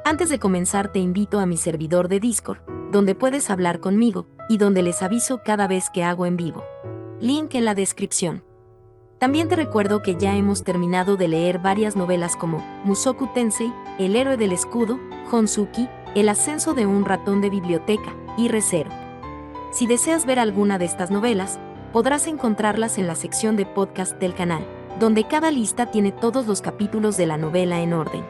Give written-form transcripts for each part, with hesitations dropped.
Antes de comenzar te invito a mi servidor de Discord, donde puedes hablar conmigo, y donde les aviso cada vez que hago en vivo. Link en la descripción. También te recuerdo que ya hemos terminado de leer varias novelas como Mushoku Tensei, El héroe del escudo, Honsuki, El ascenso de un ratón de biblioteca, y Re:Zero. Si deseas ver alguna de estas novelas, podrás encontrarlas en la sección de podcast del canal, donde cada lista tiene todos los capítulos de la novela en orden.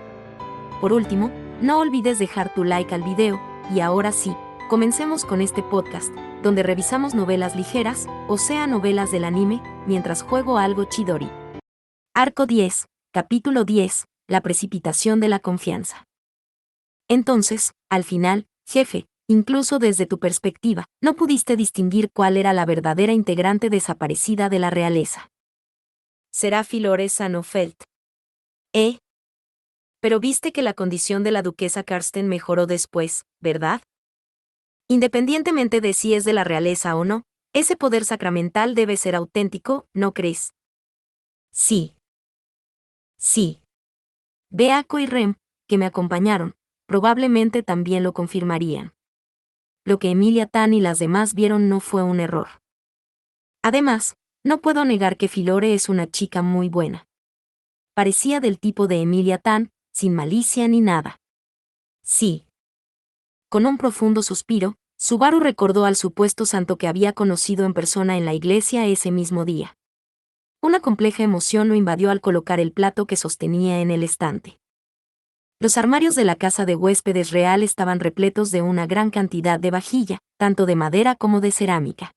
Por último, no olvides dejar tu like al video, y ahora sí, comencemos con este podcast, donde revisamos novelas ligeras, o sea novelas del anime, mientras juego algo Chidori. Arco 10, capítulo 10, la precipitación de la confianza. Entonces, al final, jefe, incluso desde tu perspectiva, no pudiste distinguir cuál era la verdadera integrante desaparecida de la realeza. Será Filore Sanofeld. Pero viste que la condición de la duquesa Karsten mejoró después, ¿verdad? Independientemente de si es de la realeza o no, ese poder sacramental debe ser auténtico, ¿no crees? Sí. Beako y Rem, que me acompañaron, probablemente también lo confirmarían. Lo que Emilia Tan y las demás vieron no fue un error. Además, no puedo negar que Filore es una chica muy buena. Parecía del tipo de Emilia Tan, sin malicia ni nada. Sí. Con un profundo suspiro, Subaru recordó al supuesto santo que había conocido en persona en la iglesia ese mismo día. Una compleja emoción lo invadió al colocar el plato que sostenía en el estante. Los armarios de la casa de huéspedes real estaban repletos de una gran cantidad de vajilla, tanto de madera como de cerámica.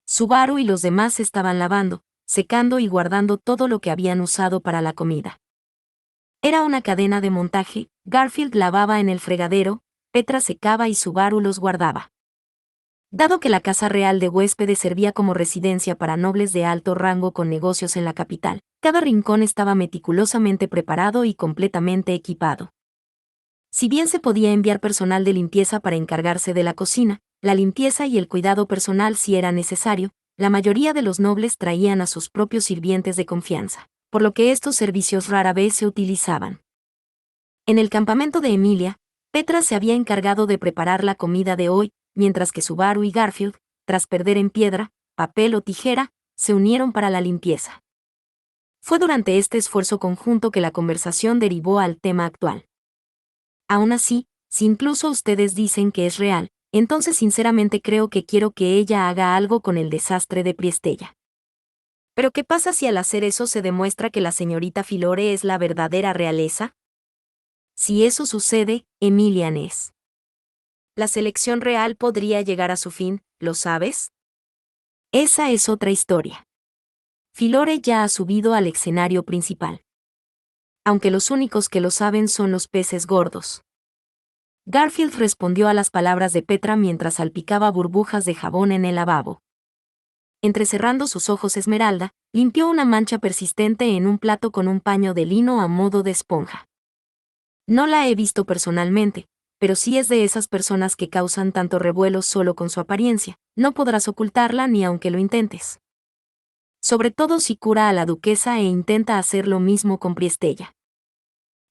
Subaru y los demás estaban lavando, secando y guardando todo lo que habían usado para la comida. Era una cadena de montaje, Garfield lavaba en el fregadero, Petra secaba y Subaru los guardaba. Dado que la casa real de huéspedes servía como residencia para nobles de alto rango con negocios en la capital, cada rincón estaba meticulosamente preparado y completamente equipado. Si bien se podía enviar personal de limpieza para encargarse de la cocina, la limpieza y el cuidado personal si era necesario, la mayoría de los nobles traían a sus propios sirvientes de confianza, por lo que estos servicios rara vez se utilizaban. En el campamento de Emilia, Petra se había encargado de preparar la comida de hoy, mientras que Subaru y Garfield, tras perder en piedra, papel o tijera, se unieron para la limpieza. Fue durante este esfuerzo conjunto que la conversación derivó al tema actual. Aún así, si incluso ustedes dicen que es real, entonces sinceramente creo que quiero que ella haga algo con el desastre de Priestella. ¿Pero qué pasa si al hacer eso se demuestra que la señorita Filore es la verdadera realeza? Si eso sucede, Emilian es. La selección real podría llegar a su fin, ¿lo sabes? Esa es otra historia. Filore ya ha subido al escenario principal. Aunque los únicos que lo saben son los peces gordos. Garfield respondió a las palabras de Petra mientras salpicaba burbujas de jabón en el lavabo. Entrecerrando sus ojos Esmeralda, limpió una mancha persistente en un plato con un paño de lino a modo de esponja. No la he visto personalmente, pero sí es de esas personas que causan tanto revuelo solo con su apariencia, no podrás ocultarla ni aunque lo intentes. Sobre todo si cura a la duquesa e intenta hacer lo mismo con Priestella.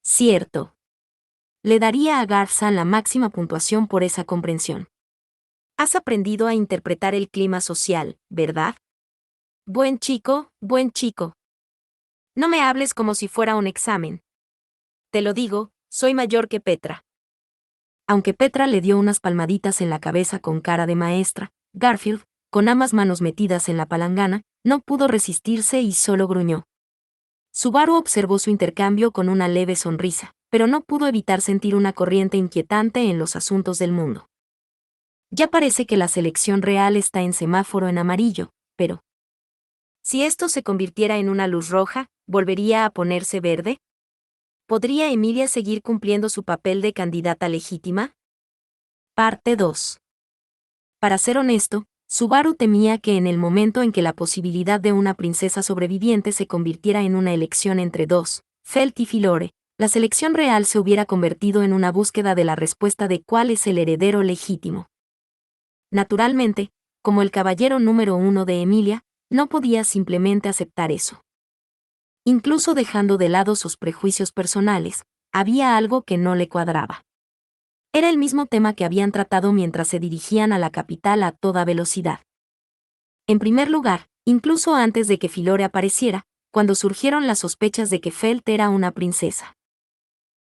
Cierto. Le daría a Garzan la máxima puntuación por esa comprensión. Has aprendido a interpretar el clima social, ¿verdad? Buen chico, buen chico. No me hables como si fuera un examen. Te lo digo, soy mayor que Petra. Aunque Petra le dio unas palmaditas en la cabeza con cara de maestra, Garfield, con ambas manos metidas en la palangana, no pudo resistirse y solo gruñó. Subaru observó su intercambio con una leve sonrisa, pero no pudo evitar sentir una corriente inquietante en los asuntos del mundo. Ya parece que la selección real está en semáforo en amarillo, pero si esto se convirtiera en una luz roja, ¿volvería a ponerse verde? ¿Podría Emilia seguir cumpliendo su papel de candidata legítima? Parte 2. Para ser honesto, Subaru temía que en el momento en que la posibilidad de una princesa sobreviviente se convirtiera en una elección entre dos, Felt y Filore, la selección real se hubiera convertido en una búsqueda de la respuesta de cuál es el heredero legítimo. Naturalmente, como el caballero número 1 de Emilia, no podía simplemente aceptar eso. Incluso dejando de lado sus prejuicios personales, había algo que no le cuadraba. Era el mismo tema que habían tratado mientras se dirigían a la capital a toda velocidad. En primer lugar, incluso antes de que Filore apareciera, cuando surgieron las sospechas de que Felt era una princesa.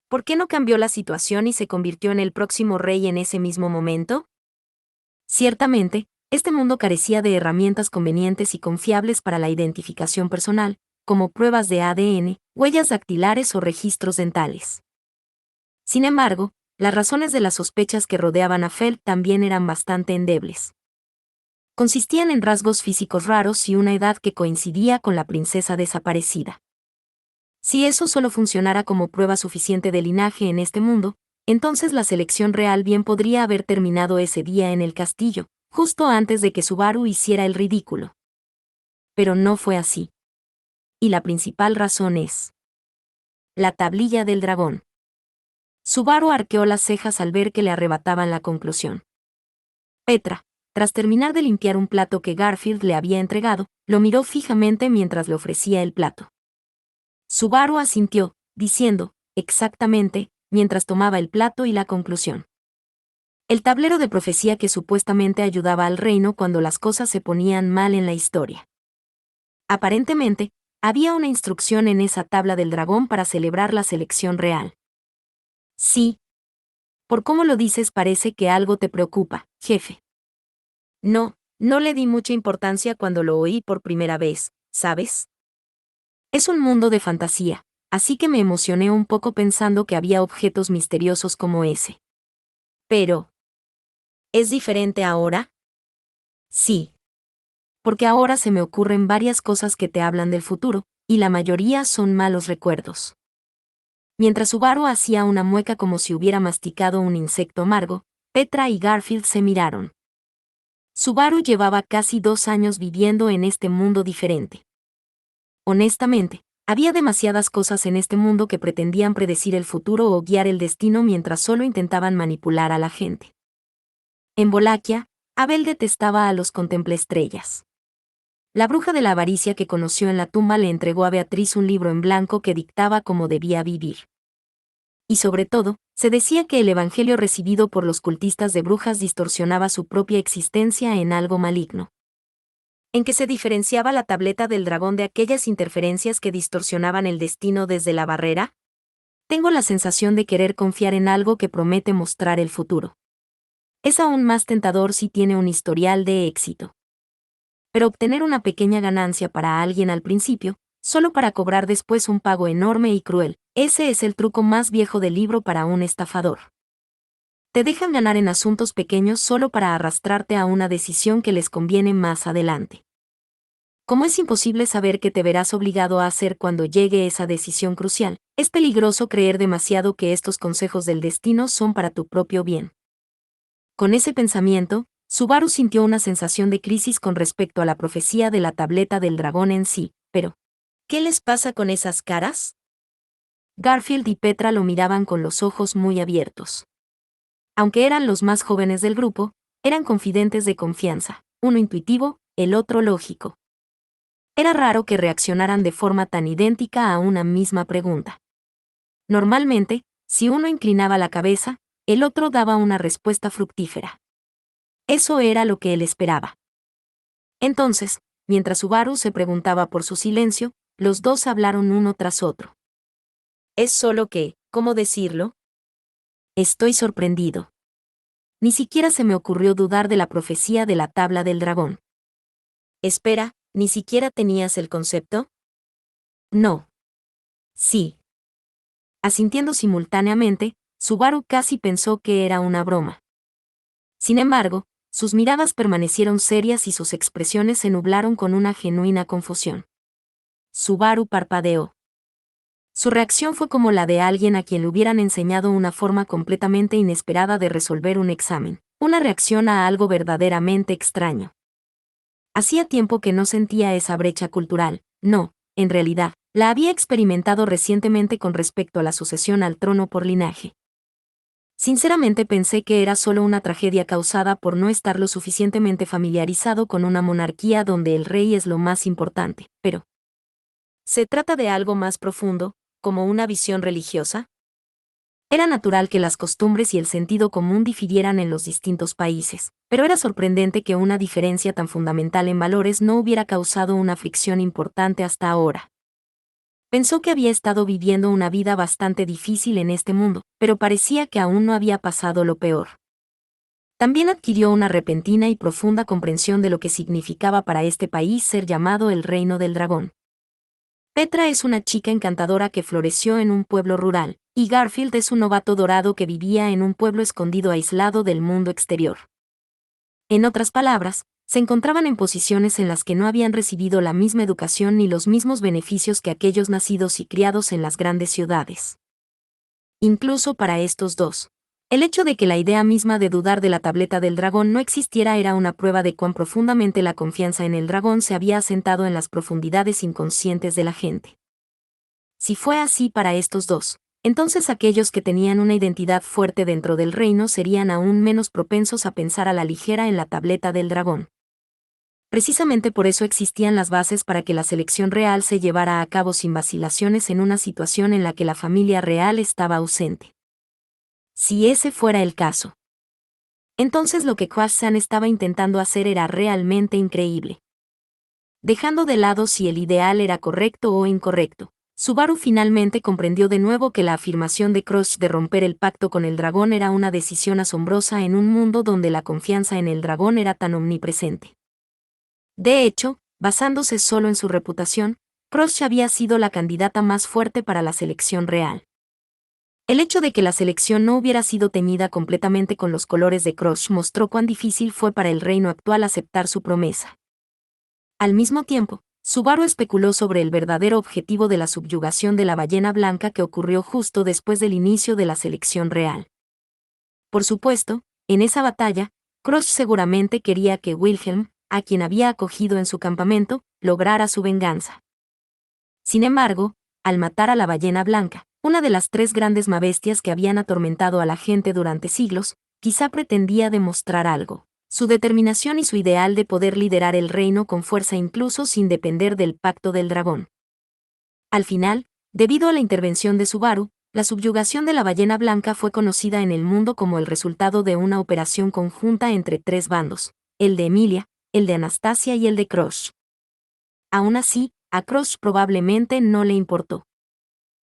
¿Por qué no cambió la situación y se convirtió en el próximo rey en ese mismo momento? Ciertamente, este mundo carecía de herramientas convenientes y confiables para la identificación personal, como pruebas de ADN, huellas dactilares o registros dentales. Sin embargo, las razones de las sospechas que rodeaban a Felt también eran bastante endebles. Consistían en rasgos físicos raros y una edad que coincidía con la princesa desaparecida. Si eso solo funcionara como prueba suficiente de linaje en este mundo, entonces la selección real bien podría haber terminado ese día en el castillo, justo antes de que Subaru hiciera el ridículo. Pero no fue así. Y la principal razón es la tablilla del dragón. Subaru arqueó las cejas al ver que le arrebataban la conclusión. Petra, tras terminar de limpiar un plato que Garfield le había entregado, lo miró fijamente mientras le ofrecía el plato. Subaru asintió, diciendo, exactamente, mientras tomaba el plato y la conclusión. El tablero de profecía que supuestamente ayudaba al reino cuando las cosas se ponían mal en la historia. Aparentemente, había una instrucción en esa tabla del dragón para celebrar la selección real. Sí. Por cómo lo dices parece que algo te preocupa, jefe. No le di mucha importancia cuando lo oí por primera vez, ¿sabes? Es un mundo de fantasía, así que me emocioné un poco pensando que había objetos misteriosos como ese. Pero, ¿es diferente ahora? Sí. Porque ahora se me ocurren varias cosas que te hablan del futuro, y la mayoría son malos recuerdos. Mientras Subaru hacía una mueca como si hubiera masticado un insecto amargo, Petra y Garfield se miraron. Subaru llevaba casi 2 años viviendo en este mundo diferente. Honestamente, había demasiadas cosas en este mundo que pretendían predecir el futuro o guiar el destino mientras solo intentaban manipular a la gente. En Volaquia, Abel detestaba a los contemplaestrellas. La bruja de la avaricia que conoció en la tumba le entregó a Beatriz un libro en blanco que dictaba cómo debía vivir. Y sobre todo, se decía que el evangelio recibido por los cultistas de brujas distorsionaba su propia existencia en algo maligno. ¿En qué se diferenciaba la tableta del dragón de aquellas interferencias que distorsionaban el destino desde la barrera? Tengo la sensación de querer confiar en algo que promete mostrar el futuro. Es aún más tentador si tiene un historial de éxito. Pero obtener una pequeña ganancia para alguien al principio, solo para cobrar después un pago enorme y cruel, ese es el truco más viejo del libro para un estafador. Te dejan ganar en asuntos pequeños solo para arrastrarte a una decisión que les conviene más adelante. Como es imposible saber qué te verás obligado a hacer cuando llegue esa decisión crucial, es peligroso creer demasiado que estos consejos del destino son para tu propio bien. Con ese pensamiento, Subaru sintió una sensación de crisis con respecto a la profecía de la tableta del dragón en sí, pero ¿qué les pasa con esas caras? Garfield y Petra lo miraban con los ojos muy abiertos. Aunque eran los más jóvenes del grupo, eran confidentes de confianza, uno intuitivo, el otro lógico. Era raro que reaccionaran de forma tan idéntica a una misma pregunta. Normalmente, si uno inclinaba la cabeza, el otro daba una respuesta fructífera. Eso era lo que él esperaba. Entonces, mientras Subaru se preguntaba por su silencio, los dos hablaron uno tras otro. Es solo que, ¿cómo decirlo? Estoy sorprendido. Ni siquiera se me ocurrió dudar de la profecía de la tabla del dragón. Espera, ¿ni siquiera tenías el concepto? No. Sí. Asintiendo simultáneamente, Subaru casi pensó que era una broma. Sin embargo, sus miradas permanecieron serias y sus expresiones se nublaron con una genuina confusión. Subaru parpadeó. Su reacción fue como la de alguien a quien le hubieran enseñado una forma completamente inesperada de resolver un examen, una reacción a algo verdaderamente extraño. Hacía tiempo que no sentía esa brecha cultural, no, en realidad, la había experimentado recientemente con respecto a la sucesión al trono por linaje. Sinceramente pensé que era solo una tragedia causada por no estar lo suficientemente familiarizado con una monarquía donde el rey es lo más importante, pero ¿se trata de algo más profundo, como una visión religiosa? Era natural que las costumbres y el sentido común difirieran en los distintos países, pero era sorprendente que una diferencia tan fundamental en valores no hubiera causado una fricción importante hasta ahora. Pensó que había estado viviendo una vida bastante difícil en este mundo, pero parecía que aún no había pasado lo peor. También adquirió una repentina y profunda comprensión de lo que significaba para este país ser llamado el Reino del Dragón. Petra es una chica encantadora que floreció en un pueblo rural, y Garfield es un novato dorado que vivía en un pueblo escondido aislado del mundo exterior. En otras palabras, se encontraban en posiciones en las que no habían recibido la misma educación ni los mismos beneficios que aquellos nacidos y criados en las grandes ciudades. Incluso para estos dos, el hecho de que la idea misma de dudar de la tableta del dragón no existiera era una prueba de cuán profundamente la confianza en el dragón se había asentado en las profundidades inconscientes de la gente. Si fue así para estos dos, entonces aquellos que tenían una identidad fuerte dentro del reino serían aún menos propensos a pensar a la ligera en la tableta del dragón. Precisamente por eso existían las bases para que la selección real se llevara a cabo sin vacilaciones en una situación en la que la familia real estaba ausente. Si ese fuera el caso, entonces lo que Kwashan estaba intentando hacer era realmente increíble. Dejando de lado si el ideal era correcto o incorrecto, Subaru finalmente comprendió de nuevo que la afirmación de Crush de romper el pacto con el dragón era una decisión asombrosa en un mundo donde la confianza en el dragón era tan omnipresente. De hecho, basándose solo en su reputación, Crush había sido la candidata más fuerte para la selección real. El hecho de que la selección no hubiera sido teñida completamente con los colores de Crush mostró cuán difícil fue para el reino actual aceptar su promesa. Al mismo tiempo, Subaru especuló sobre el verdadero objetivo de la subyugación de la ballena blanca que ocurrió justo después del inicio de la selección real. Por supuesto, en esa batalla, Crush seguramente quería que Wilhelm, a quien había acogido en su campamento, lograra su venganza. Sin embargo, al matar a la ballena blanca, una de las tres grandes mabestias que habían atormentado a la gente durante siglos, quizá pretendía demostrar algo. Su determinación y su ideal de poder liderar el reino con fuerza incluso sin depender del pacto del dragón. Al final, debido a la intervención de Subaru, la subyugación de la ballena blanca fue conocida en el mundo como el resultado de una operación conjunta entre tres bandos, el de Emilia, el de Anastasia y el de Crush. Aún así, a Crush probablemente no le importó.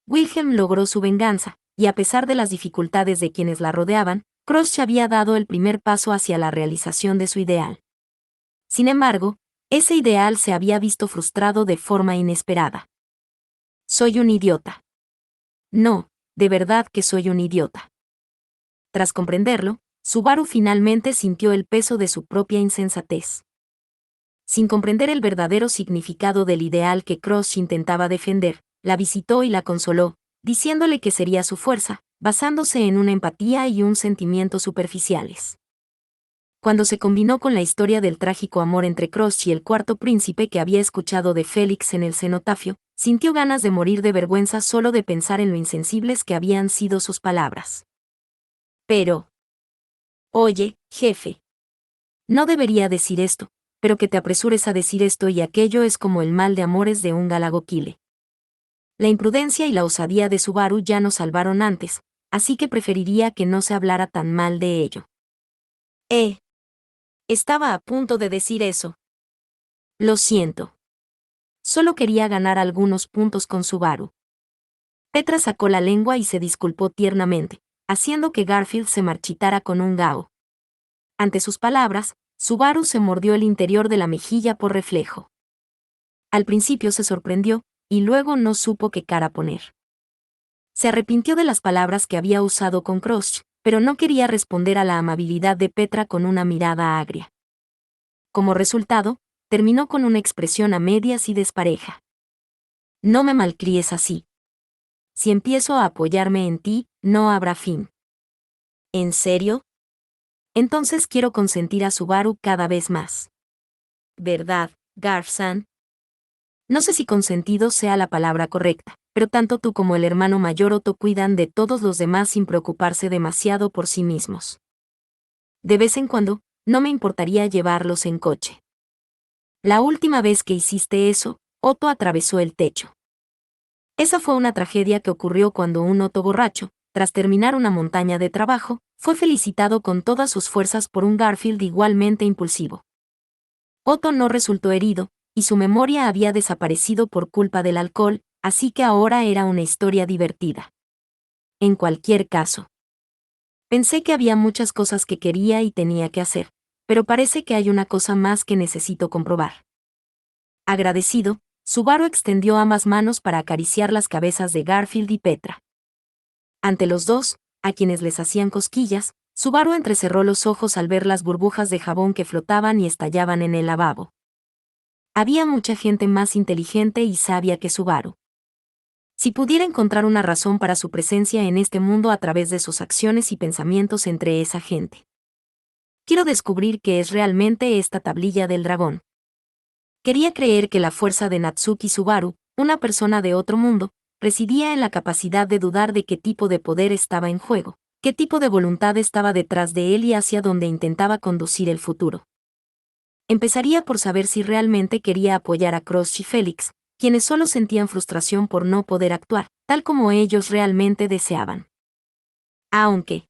Wilhelm logró su venganza, y a pesar de las dificultades de quienes la rodeaban, Crush había dado el primer paso hacia la realización de su ideal. Sin embargo, ese ideal se había visto frustrado de forma inesperada. Soy un idiota. No, de verdad que soy un idiota. Tras comprenderlo, Subaru finalmente sintió el peso de su propia insensatez. Sin comprender el verdadero significado del ideal que Crush intentaba defender, la visitó y la consoló, diciéndole que sería su fuerza, basándose en una empatía y un sentimiento superficiales. Cuando se combinó con la historia del trágico amor entre Crush y el cuarto príncipe que había escuchado de Félix en el cenotafio, sintió ganas de morir de vergüenza solo de pensar en lo insensibles que habían sido sus palabras. Pero... Oye, jefe. No debería decir esto, pero que te apresures a decir esto y aquello es como el mal de amores de un galagoquile. La imprudencia y la osadía de Subaru ya nos salvaron antes, así que preferiría que no se hablara tan mal de ello. Estaba a punto de decir eso. Lo siento. Solo quería ganar algunos puntos con Subaru. Petra sacó la lengua y se disculpó tiernamente, haciendo que Garfield se marchitara con un gao. Ante sus palabras, Subaru se mordió el interior de la mejilla por reflejo. Al principio se sorprendió, y luego no supo qué cara poner. Se arrepintió de las palabras que había usado con Crush, pero no quería responder a la amabilidad de Petra con una mirada agria. Como resultado, terminó con una expresión a medias y despareja. No me malcríes así. Si empiezo a apoyarme en ti, no habrá fin. ¿En serio? Entonces quiero consentir a Subaru cada vez más. ¿Verdad, Garf-san? No sé si consentido sea la palabra correcta, pero tanto tú como el hermano mayor Otto cuidan de todos los demás sin preocuparse demasiado por sí mismos. De vez en cuando, no me importaría llevarlos en coche. La última vez que hiciste eso, Otto atravesó el techo. Esa fue una tragedia que ocurrió cuando un Otto borracho, tras terminar una montaña de trabajo, fue felicitado con todas sus fuerzas por un Garfield igualmente impulsivo. Otto no resultó herido, y su memoria había desaparecido por culpa del alcohol, así que ahora era una historia divertida. En cualquier caso, pensé que había muchas cosas que quería y tenía que hacer, pero parece que hay una cosa más que necesito comprobar. Agradecido, Subaru extendió ambas manos para acariciar las cabezas de Garfield y Petra. Ante los dos, a quienes les hacían cosquillas, Subaru entrecerró los ojos al ver las burbujas de jabón que flotaban y estallaban en el lavabo. Había mucha gente más inteligente y sabia que Subaru. Si pudiera encontrar una razón para su presencia en este mundo a través de sus acciones y pensamientos entre esa gente. Quiero descubrir qué es realmente esta tablilla del dragón. Quería creer que la fuerza de Natsuki Subaru, una persona de otro mundo, residía en la capacidad de dudar de qué tipo de poder estaba en juego, qué tipo de voluntad estaba detrás de él y hacia dónde intentaba conducir el futuro. Empezaría por saber si realmente quería apoyar a Crush y Felix, quienes solo sentían frustración por no poder actuar, tal como ellos realmente deseaban. Aunque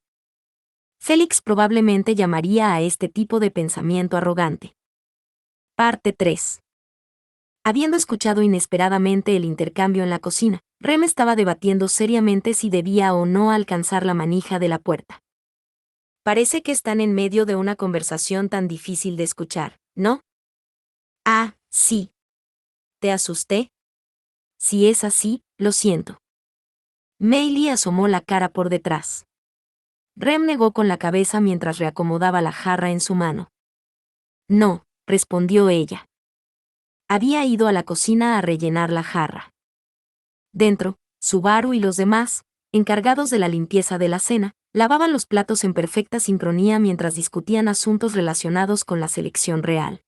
Félix probablemente llamaría a este tipo de pensamiento arrogante. Parte 3. Habiendo escuchado inesperadamente el intercambio en la cocina, Rem estaba debatiendo seriamente si debía o no alcanzar la manija de la puerta. Parece que están en medio de una conversación tan difícil de escuchar, ¿no? Ah, sí. ¿Te asusté? Si es así, lo siento. Meili asomó la cara por detrás. Rem negó con la cabeza mientras reacomodaba la jarra en su mano. No, respondió ella. Había ido a la cocina a rellenar la jarra. Dentro, Subaru y los demás, encargados de la limpieza de la cena, lavaban los platos en perfecta sincronía mientras discutían asuntos relacionados con la selección real.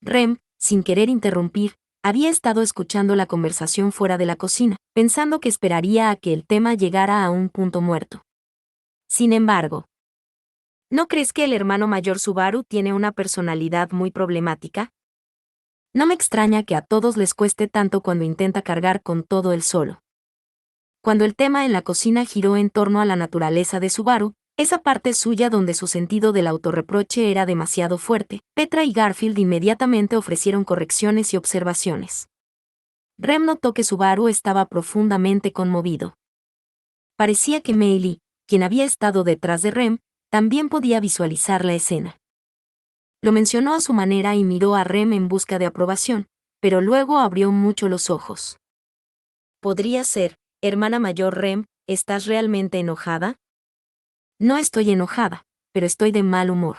Rem, sin querer interrumpir, había estado escuchando la conversación fuera de la cocina, pensando que esperaría a que el tema llegara a un punto muerto. Sin embargo, ¿no crees que el hermano mayor Subaru tiene una personalidad muy problemática? No me extraña que a todos les cueste tanto cuando intenta cargar con todo él solo. Cuando el tema en la cocina giró en torno a la naturaleza de Subaru, esa parte suya donde su sentido del autorreproche era demasiado fuerte, Petra y Garfield inmediatamente ofrecieron correcciones y observaciones. Rem notó que Subaru estaba profundamente conmovido. Parecía que Meili, quien había estado detrás de Rem, también podía visualizar la escena. Lo mencionó a su manera y miró a Rem en busca de aprobación, pero luego abrió mucho los ojos. Podría ser, hermana mayor Rem, ¿estás realmente enojada? No estoy enojada, pero estoy de mal humor.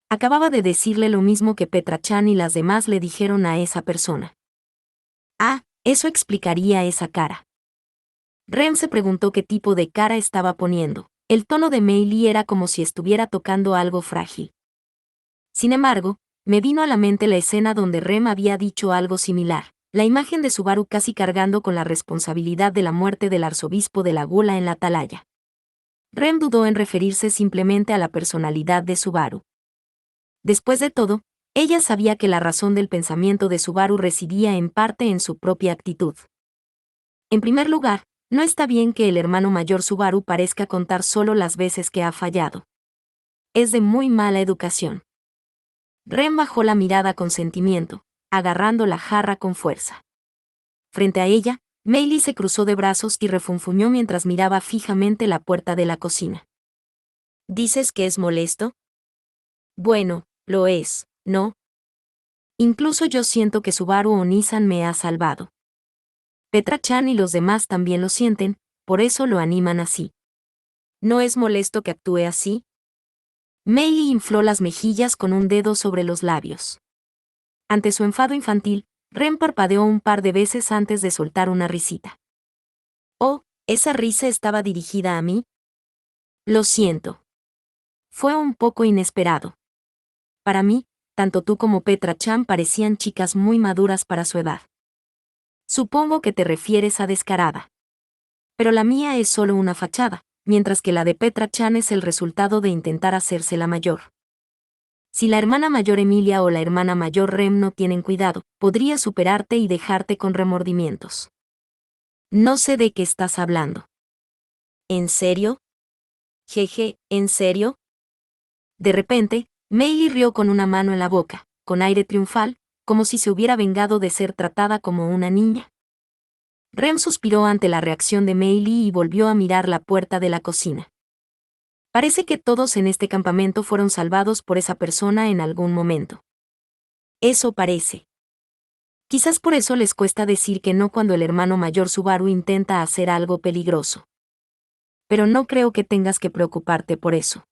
Acababa de decirle lo mismo que Petra-chan y las demás le dijeron a esa persona. Ah, eso explicaría esa cara. Rem se preguntó qué tipo de cara estaba poniendo. El tono de Meili era como si estuviera tocando algo frágil. Sin embargo, me vino a la mente la escena donde Rem había dicho algo similar, la imagen de Subaru casi cargando con la responsabilidad de la muerte del arzobispo de la Gula en la atalaya. Rem dudó en referirse simplemente a la personalidad de Subaru. Después de todo, ella sabía que la razón del pensamiento de Subaru residía en parte en su propia actitud. En primer lugar, no está bien que el hermano mayor Subaru parezca contar solo las veces que ha fallado. Es de muy mala educación. Rem bajó la mirada con sentimiento, agarrando la jarra con fuerza. Frente a ella, Meili se cruzó de brazos y refunfuñó mientras miraba fijamente la puerta de la cocina. ¿Dices que es molesto? Bueno, lo es, ¿no? Incluso yo siento que Subaru Onisan me ha salvado. Petra-chan y los demás también lo sienten, por eso lo animan así. ¿No es molesto que actúe así? Meili infló las mejillas con un dedo sobre los labios. Ante su enfado infantil, Rem parpadeó un par de veces antes de soltar una risita. Oh, ¿esa risa estaba dirigida a mí? Lo siento. Fue un poco inesperado. Para mí, tanto tú como Petra-chan parecían chicas muy maduras para su edad. Supongo que te refieres a descarada. Pero la mía es solo una fachada, mientras que la de Petra-chan es el resultado de intentar hacerse la mayor. Si la hermana mayor Emilia o la hermana mayor Rem no tienen cuidado, podría superarte y dejarte con remordimientos. No sé de qué estás hablando. ¿En serio? Jeje, ¿en serio? De repente, Meili rió con una mano en la boca, con aire triunfal, como si se hubiera vengado de ser tratada como una niña. Rem suspiró ante la reacción de Meili y volvió a mirar la puerta de la cocina. Parece que todos en este campamento fueron salvados por esa persona en algún momento. Eso parece. Quizás por eso les cuesta decir que no cuando el hermano mayor Subaru intenta hacer algo peligroso. Pero no creo que tengas que preocuparte por eso.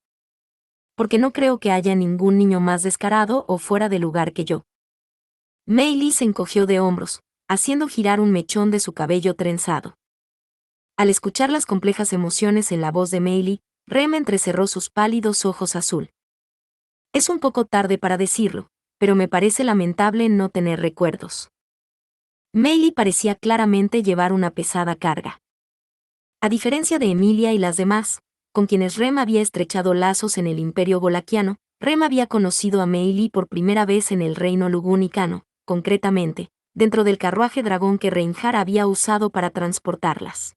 Porque no creo que haya ningún niño más descarado o fuera de lugar que yo. Meili se encogió de hombros, haciendo girar un mechón de su cabello trenzado. Al escuchar las complejas emociones en la voz de Meili, Rem entrecerró sus pálidos ojos azul. Es un poco tarde para decirlo, pero me parece lamentable no tener recuerdos. Meili parecía claramente llevar una pesada carga. A diferencia de Emilia y las demás, con quienes Rem había estrechado lazos en el Imperio Golaquiano, Rem había conocido a Meili por primera vez en el reino lugunicano, concretamente, dentro del carruaje dragón que Reinhard había usado para transportarlas.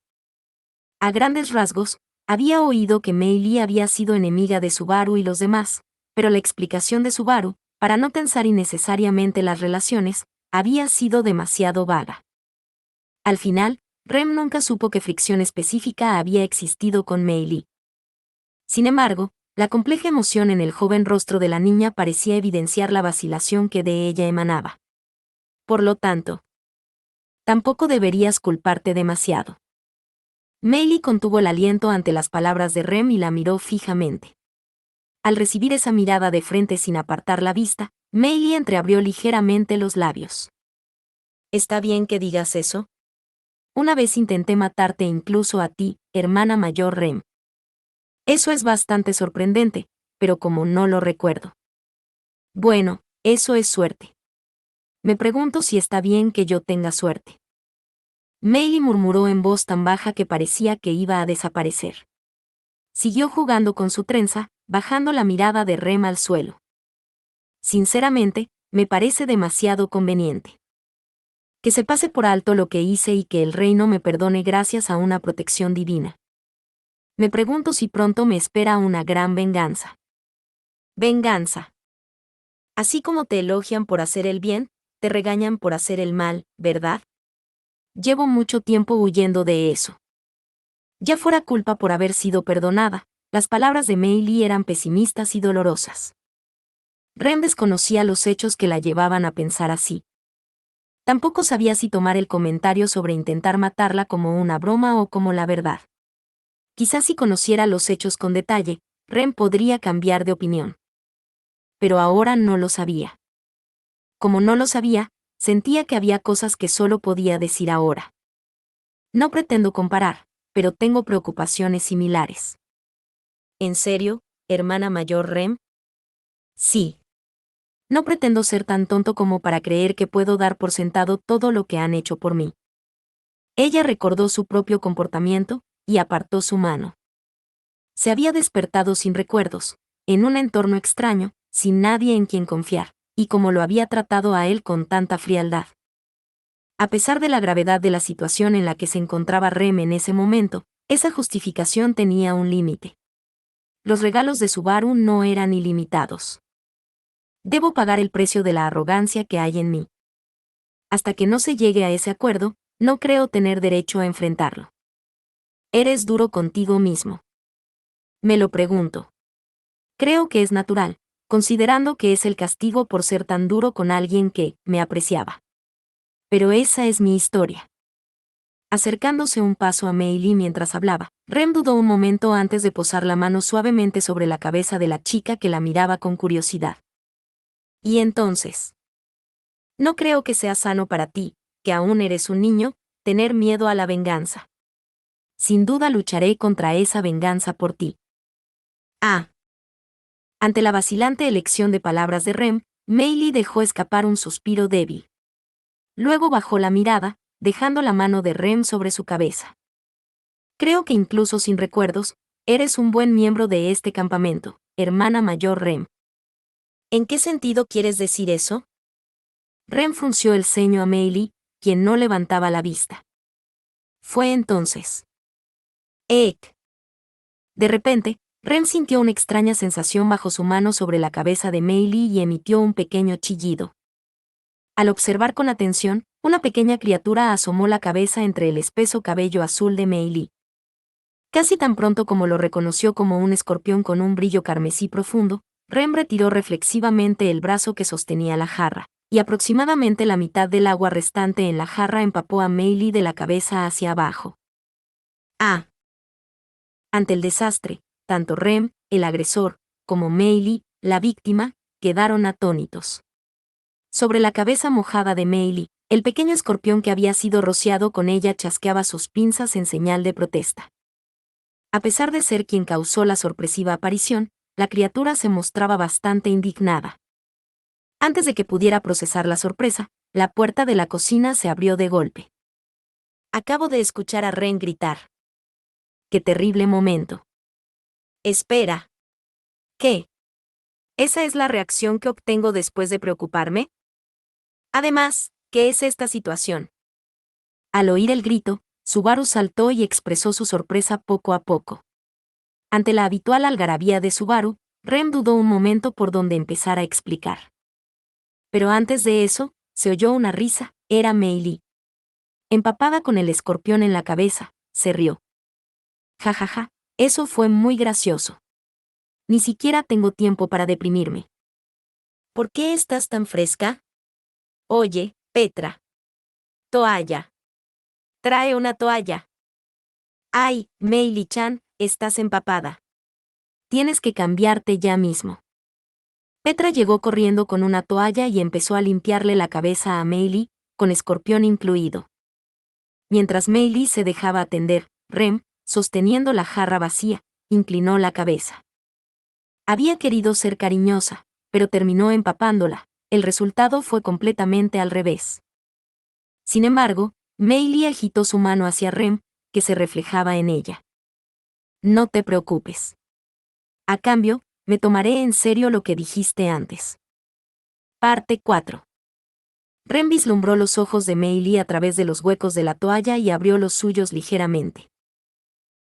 A grandes rasgos, había oído que Meili había sido enemiga de Subaru y los demás, pero la explicación de Subaru, para no tensar innecesariamente las relaciones, había sido demasiado vaga. Al final, Rem nunca supo qué fricción específica había existido con Meili. Sin embargo, la compleja emoción en el joven rostro de la niña parecía evidenciar la vacilación que de ella emanaba. Por lo tanto, tampoco deberías culparte demasiado. Meili contuvo el aliento ante las palabras de Rem y la miró fijamente. Al recibir esa mirada de frente sin apartar la vista, Meili entreabrió ligeramente los labios. ¿Está bien que digas eso? Una vez intenté matarte incluso a ti, hermana mayor Rem. Eso es bastante sorprendente, pero como no lo recuerdo. Bueno, eso es suerte. Me pregunto si está bien que yo tenga suerte. Meili murmuró en voz tan baja que parecía que iba a desaparecer. Siguió jugando con su trenza, bajando la mirada de Rem al suelo. Sinceramente, me parece demasiado conveniente. Que se pase por alto lo que hice y que el reino me perdone gracias a una protección divina. Me pregunto si pronto me espera una gran venganza. Venganza. Así como te elogian por hacer el bien, te regañan por hacer el mal, ¿verdad? Llevo mucho tiempo huyendo de eso. Ya fuera culpa por haber sido perdonada, las palabras de Meili eran pesimistas y dolorosas. Rem desconocía los hechos que la llevaban a pensar así. Tampoco sabía si tomar el comentario sobre intentar matarla como una broma o como la verdad. Quizás si conociera los hechos con detalle, Rem podría cambiar de opinión. Pero ahora no lo sabía. Como no lo sabía, sentía que había cosas que solo podía decir ahora. No pretendo comparar, pero tengo preocupaciones similares. ¿En serio, hermana mayor Rem? Sí. No pretendo ser tan tonto como para creer que puedo dar por sentado todo lo que han hecho por mí. Ella recordó su propio comportamiento, y apartó su mano. Se había despertado sin recuerdos, en un entorno extraño, sin nadie en quien confiar, y como lo había tratado a él con tanta frialdad. A pesar de la gravedad de la situación en la que se encontraba Rem en ese momento, esa justificación tenía un límite. Los regalos de Subaru no eran ilimitados. Debo pagar el precio de la arrogancia que hay en mí. Hasta que no se llegue a ese acuerdo, no creo tener derecho a enfrentarlo. Eres duro contigo mismo. Me lo pregunto. Creo que es natural, considerando que es el castigo por ser tan duro con alguien que me apreciaba. Pero esa es mi historia. Acercándose un paso a Meili mientras hablaba, Rem dudó un momento antes de posar la mano suavemente sobre la cabeza de la chica que la miraba con curiosidad. Y entonces, no creo que sea sano para ti, que aún eres un niño, tener miedo a la venganza. Sin duda lucharé contra esa venganza por ti. Ah. Ante la vacilante elección de palabras de Rem, Meili dejó escapar un suspiro débil. Luego bajó la mirada, dejando la mano de Rem sobre su cabeza. Creo que incluso sin recuerdos, eres un buen miembro de este campamento, hermana mayor Rem. ¿En qué sentido quieres decir eso? Rem frunció el ceño a Meili, quien no levantaba la vista. Fue entonces. De repente, Rem sintió una extraña sensación bajo su mano sobre la cabeza de Mei Li y emitió un pequeño chillido. Al observar con atención, una pequeña criatura asomó la cabeza entre el espeso cabello azul de Mei Li. Casi tan pronto como lo reconoció como un escorpión con un brillo carmesí profundo, Rem retiró reflexivamente el brazo que sostenía la jarra, y aproximadamente la mitad del agua restante en la jarra empapó a Mei Li de la cabeza hacia abajo. Ah. Ante el desastre, tanto Rem, el agresor, como Mei Li, la víctima, quedaron atónitos. Sobre la cabeza mojada de Mei Li, el pequeño escorpión que había sido rociado con ella chasqueaba sus pinzas en señal de protesta. A pesar de ser quien causó la sorpresiva aparición, la criatura se mostraba bastante indignada. Antes de que pudiera procesar la sorpresa, la puerta de la cocina se abrió de golpe. Acabo de escuchar a Ren gritar. ¡Qué terrible momento! Espera. ¿Qué? ¿Esa es la reacción que obtengo después de preocuparme? Además, ¿qué es esta situación? Al oír el grito, Subaru saltó y expresó su sorpresa poco a poco. Ante la habitual algarabía de Subaru, Rem dudó un momento por dónde empezar a explicar. Pero antes de eso, se oyó una risa, era Mei Li. Empapada con el escorpión en la cabeza, se rió. Ja ja ja, eso fue muy gracioso. Ni siquiera tengo tiempo para deprimirme. ¿Por qué estás tan fresca? Oye, Petra. Toalla. Trae una toalla. Ay, Mei Li-chan, estás empapada. Tienes que cambiarte ya mismo. Petra llegó corriendo con una toalla y empezó a limpiarle la cabeza a Mei Li, con escorpión incluido. Mientras Mei Li se dejaba atender, Rem, sosteniendo la jarra vacía, inclinó la cabeza. Había querido ser cariñosa, pero terminó empapándola. El resultado fue completamente al revés. Sin embargo, Mei Li agitó su mano hacia Rem, que se reflejaba en ella. No te preocupes. A cambio, me tomaré en serio lo que dijiste antes. Parte 4. Rem vislumbró los ojos de Mei Li a través de los huecos de la toalla y abrió los suyos ligeramente.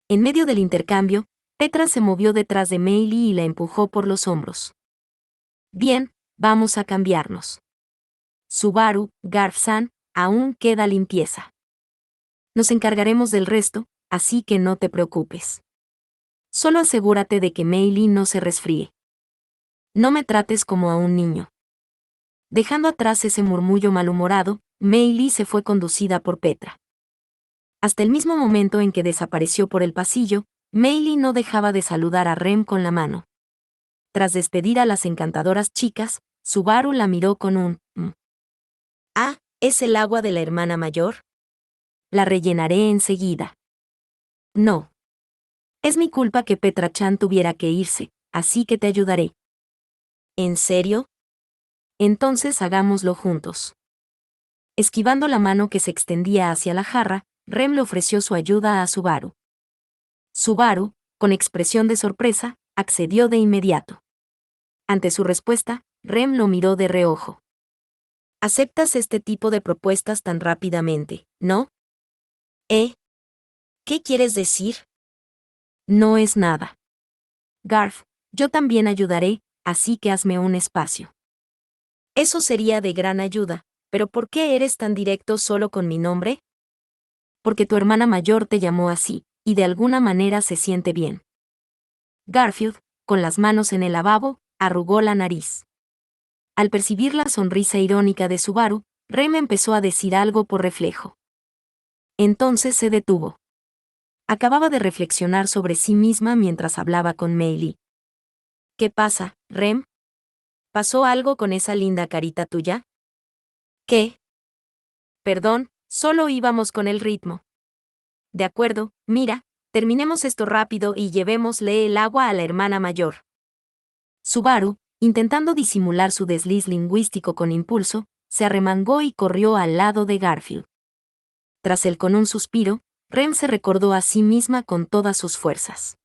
En medio del intercambio, Petra se movió detrás de Mei Li y la empujó por los hombros. Bien, vamos a cambiarnos. Subaru, Garf-san, aún queda limpieza. Nos encargaremos del resto, así que no te preocupes. Solo asegúrate de que Mei Li no se resfríe. No me trates como a un niño. Dejando atrás ese murmullo malhumorado, Mei Li se fue conducida por Petra. Hasta el mismo momento en que desapareció por el pasillo, Mei Li no dejaba de saludar a Rem con la mano. Tras despedir a las encantadoras chicas, Subaru la miró con un Ah, ¿es el agua de la hermana mayor? La rellenaré enseguida. No. Es mi culpa que Petra-chan tuviera que irse, así que te ayudaré. ¿En serio? Entonces hagámoslo juntos. Esquivando la mano que se extendía hacia la jarra, Rem le ofreció su ayuda a Subaru. Subaru, con expresión de sorpresa, accedió de inmediato. Ante su respuesta, Rem lo miró de reojo. ¿Aceptas este tipo de propuestas tan rápidamente, no? ¿Qué quieres decir? No es nada. Garf, yo también ayudaré, así que hazme un espacio. Eso sería de gran ayuda, pero ¿por qué eres tan directo solo con mi nombre? Porque tu hermana mayor te llamó así, y de alguna manera se siente bien. Garfield, con las manos en el lavabo, arrugó la nariz. Al percibir la sonrisa irónica de Subaru, Rem empezó a decir algo por reflejo. Entonces se detuvo. Acababa de reflexionar sobre sí misma mientras hablaba con Mei Li. ¿Qué pasa, Rem? ¿Pasó algo con esa linda carita tuya? ¿Qué? Perdón, solo íbamos con el ritmo. De acuerdo, mira, terminemos esto rápido y llevémosle el agua a la hermana mayor. Subaru, intentando disimular su desliz lingüístico con impulso, se arremangó y corrió al lado de Garfield. Tras él con un suspiro, Rem se recordó a sí misma con todas sus fuerzas.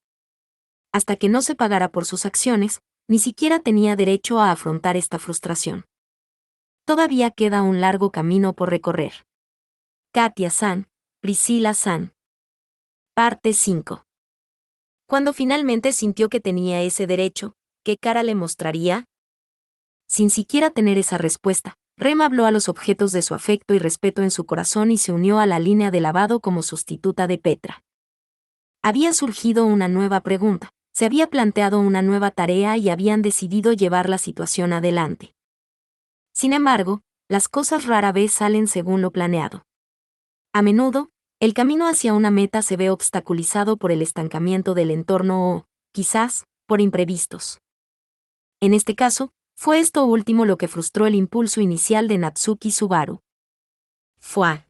Hasta que no se pagara por sus acciones, ni siquiera tenía derecho a afrontar esta frustración. Todavía queda un largo camino por recorrer. Katia-san, Priscila-san. Parte 5. Cuando finalmente sintió que tenía ese derecho, ¿qué cara le mostraría? Sin siquiera tener esa respuesta, Rem habló a los objetos de su afecto y respeto en su corazón y se unió a la línea de lavado como sustituta de Petra. Había surgido una nueva pregunta, se había planteado una nueva tarea y habían decidido llevar la situación adelante. Sin embargo, las cosas rara vez salen según lo planeado. A menudo, el camino hacia una meta se ve obstaculizado por el estancamiento del entorno o, quizás, por imprevistos. En este caso, fue esto último lo que frustró el impulso inicial de Natsuki Subaru. Fue.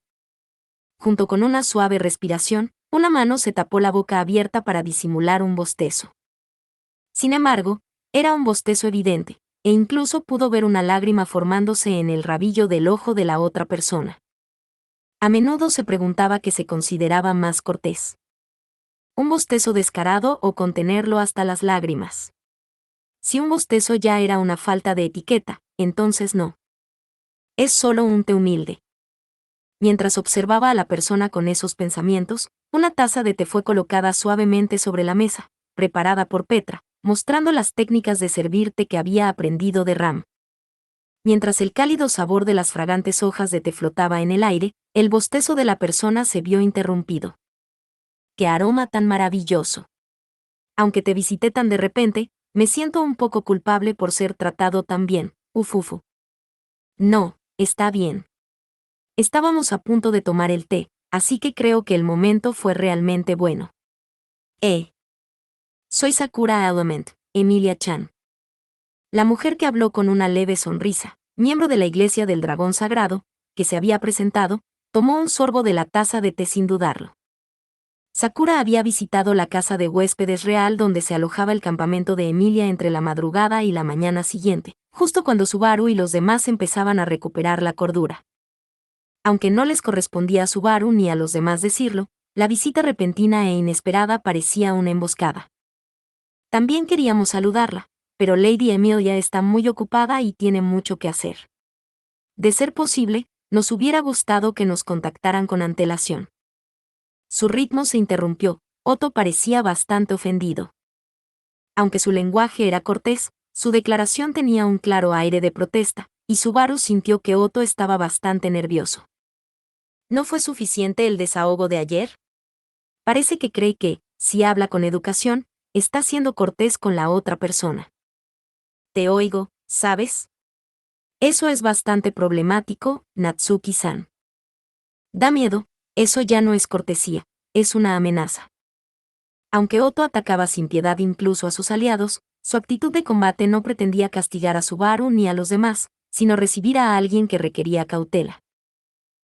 Junto con una suave respiración, una mano se tapó la boca abierta para disimular un bostezo. Sin embargo, era un bostezo evidente, e incluso pudo ver una lágrima formándose en el rabillo del ojo de la otra persona. A menudo se preguntaba qué se consideraba más cortés. Un bostezo descarado o contenerlo hasta las lágrimas. Si un bostezo ya era una falta de etiqueta, entonces no. Es solo un té humilde. Mientras observaba a la persona con esos pensamientos, una taza de té fue colocada suavemente sobre la mesa, preparada por Petra, mostrando las técnicas de servir té que había aprendido de Ram. Mientras el cálido sabor de las fragantes hojas de té flotaba en el aire, el bostezo de la persona se vio interrumpido. ¡Qué aroma tan maravilloso! Aunque te visité tan de repente, me siento un poco culpable por ser tratado tan bien, ufufu. No, está bien. Estábamos a punto de tomar el té, así que creo que el momento fue realmente bueno. Soy Sakura Element, Emilia Chan. La mujer que habló con una leve sonrisa, miembro de la Iglesia del Dragón Sagrado, que se había presentado, tomó un sorbo de la taza de té sin dudarlo. Sakura había visitado la casa de huéspedes real donde se alojaba el campamento de Emilia entre la madrugada y la mañana siguiente, justo cuando Subaru y los demás empezaban a recuperar la cordura. Aunque no les correspondía a Subaru ni a los demás decirlo, la visita repentina e inesperada parecía una emboscada. También queríamos saludarla, pero Lady Emilia está muy ocupada y tiene mucho que hacer. De ser posible, nos hubiera gustado que nos contactaran con antelación. Su ritmo se interrumpió, Otto parecía bastante ofendido. Aunque su lenguaje era cortés, su declaración tenía un claro aire de protesta, y Subaru sintió que Otto estaba bastante nervioso. ¿No fue suficiente el desahogo de ayer? Parece que cree que, si habla con educación, está siendo cortés con la otra persona. Te oigo, ¿sabes? Eso es bastante problemático, Natsuki-san. Da miedo, eso ya no es cortesía, es una amenaza. Aunque Otto atacaba sin piedad incluso a sus aliados, su actitud de combate no pretendía castigar a Subaru ni a los demás, sino recibir a alguien que requería cautela.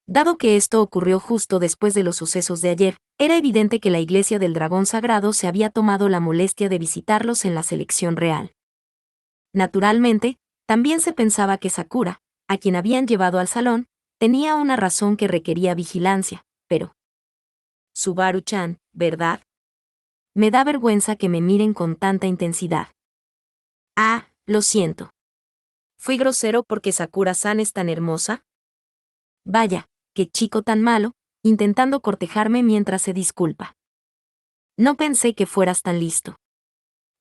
Dado que esto ocurrió justo después de los sucesos de ayer, era evidente que la Iglesia del Dragón Sagrado se había tomado la molestia de visitarlos en la selección real. Naturalmente, también se pensaba que Sakura, a quien habían llevado al salón, tenía una razón que requería vigilancia, pero... Subaru-chan, ¿verdad? Me da vergüenza que me miren con tanta intensidad. Ah, lo siento. ¿Fui grosero porque Sakura-san es tan hermosa? Vaya, qué chico tan malo, intentando cortejarme mientras se disculpa. No pensé que fueras tan listo.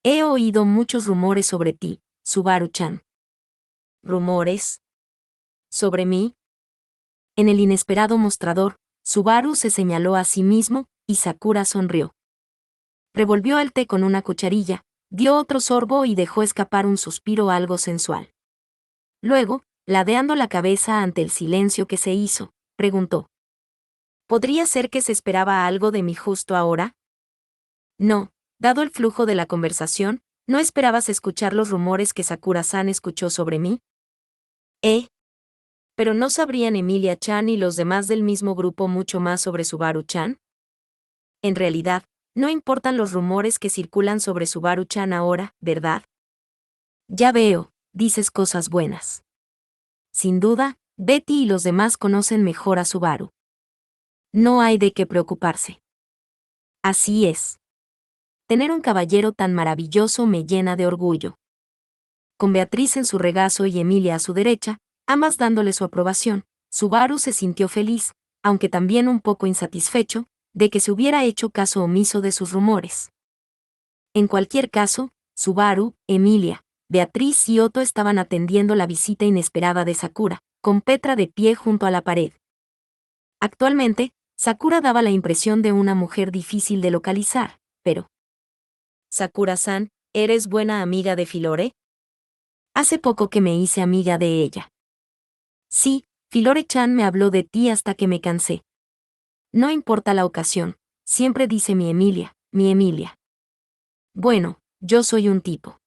He oído muchos rumores sobre ti, Subaru-chan. ¿Rumores? ¿Sobre mí? En el inesperado mostrador, Subaru se señaló a sí mismo, y Sakura sonrió. Revolvió el té con una cucharilla, dio otro sorbo y dejó escapar un suspiro algo sensual. Luego, ladeando la cabeza ante el silencio que se hizo, preguntó. ¿Podría ser que se esperaba algo de mí justo ahora? No, dado el flujo de la conversación, ¿no esperabas escuchar los rumores que Sakura-san escuchó sobre mí? ¿Pero no sabrían Emilia-chan y los demás del mismo grupo mucho más sobre Subaru-chan? En realidad, no importan los rumores que circulan sobre Subaru-chan ahora, ¿verdad? Ya veo, dices cosas buenas. Sin duda, Betty y los demás conocen mejor a Subaru. No hay de qué preocuparse. Así es. Tener un caballero tan maravilloso me llena de orgullo. Con Beatriz en su regazo y Emilia a su derecha, ambas dándole su aprobación, Subaru se sintió feliz, aunque también un poco insatisfecho, de que se hubiera hecho caso omiso de sus rumores. En cualquier caso, Subaru, Emilia, Beatriz y Otto estaban atendiendo la visita inesperada de Sakura, con Petra de pie junto a la pared. Actualmente, Sakura daba la impresión de una mujer difícil de localizar, pero... Sakura-san, ¿eres buena amiga de Filore? Hace poco que me hice amiga de ella. Sí, Filore-chan me habló de ti hasta que me cansé. No importa la ocasión, siempre dice mi Emilia, mi Emilia. Bueno, yo soy un tipo.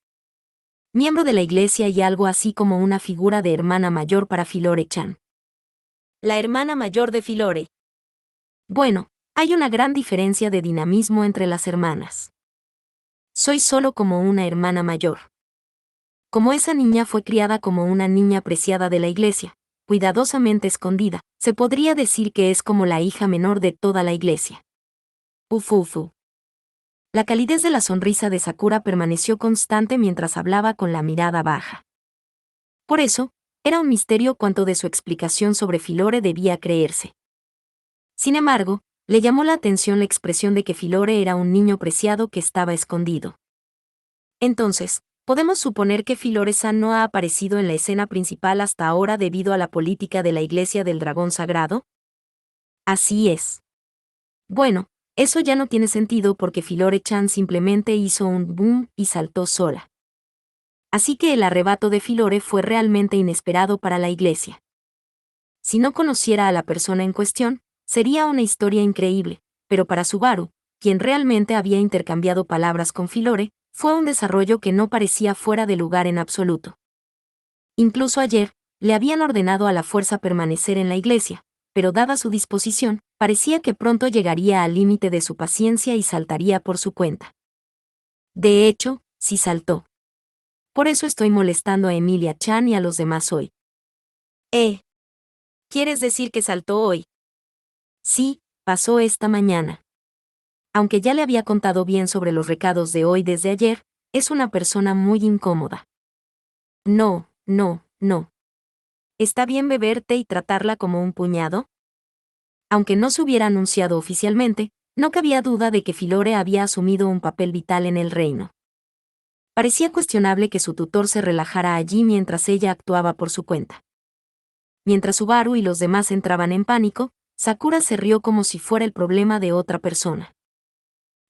Miembro de la iglesia y algo así como una figura de hermana mayor para Filore-chan. La hermana mayor de Filore. Bueno, hay una gran diferencia de dinamismo entre las hermanas. Soy solo como una hermana mayor. Como esa niña fue criada como una niña apreciada de la iglesia, cuidadosamente escondida, se podría decir que es como la hija menor de toda la iglesia. Ufu. La calidez de la sonrisa de Sakura permaneció constante mientras hablaba con la mirada baja. Por eso, era un misterio cuánto de su explicación sobre Filore debía creerse. Sin embargo, le llamó la atención la expresión de que Filore era un niño preciado que estaba escondido. Entonces, ¿podemos suponer que Filore-san no ha aparecido en la escena principal hasta ahora debido a la política de la Iglesia del Dragón Sagrado? Así es. Bueno, eso ya no tiene sentido porque Filore-chan simplemente hizo un boom y saltó sola. Así que el arrebato de Filore fue realmente inesperado para la Iglesia. Si no conociera a la persona en cuestión, sería una historia increíble, pero para Subaru, quien realmente había intercambiado palabras con Filore, fue un desarrollo que no parecía fuera de lugar en absoluto. Incluso ayer, le habían ordenado a la fuerza permanecer en la iglesia, pero dada su disposición, parecía que pronto llegaría al límite de su paciencia y saltaría por su cuenta. De hecho, sí saltó. Por eso estoy molestando a Emilia Chan y a los demás hoy. ¿Quieres decir que saltó hoy? Sí, pasó esta mañana. Aunque ya le había contado bien sobre los recados de hoy desde ayer, es una persona muy incómoda. No. ¿Está bien beber té y tratarla como un puñado? Aunque no se hubiera anunciado oficialmente, no cabía duda de que Filore había asumido un papel vital en el reino. Parecía cuestionable que su tutor se relajara allí mientras ella actuaba por su cuenta. Mientras Subaru y los demás entraban en pánico, Sakura se rió como si fuera el problema de otra persona.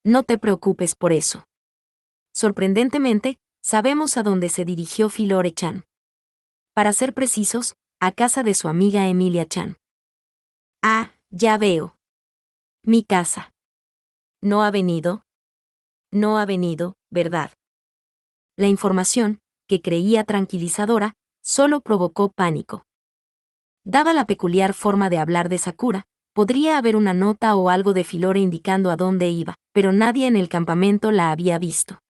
No te preocupes por eso. Sorprendentemente, sabemos a dónde se dirigió Filore-chan. Para ser precisos, a casa de su amiga Emilia Chan. Ah, ya veo. Mi casa. ¿No ha venido? No ha venido, ¿verdad? La información, que creía tranquilizadora, solo provocó pánico. Dada la peculiar forma de hablar de Sakura, podría haber una nota o algo de Filore indicando a dónde iba, pero nadie en el campamento la había visto.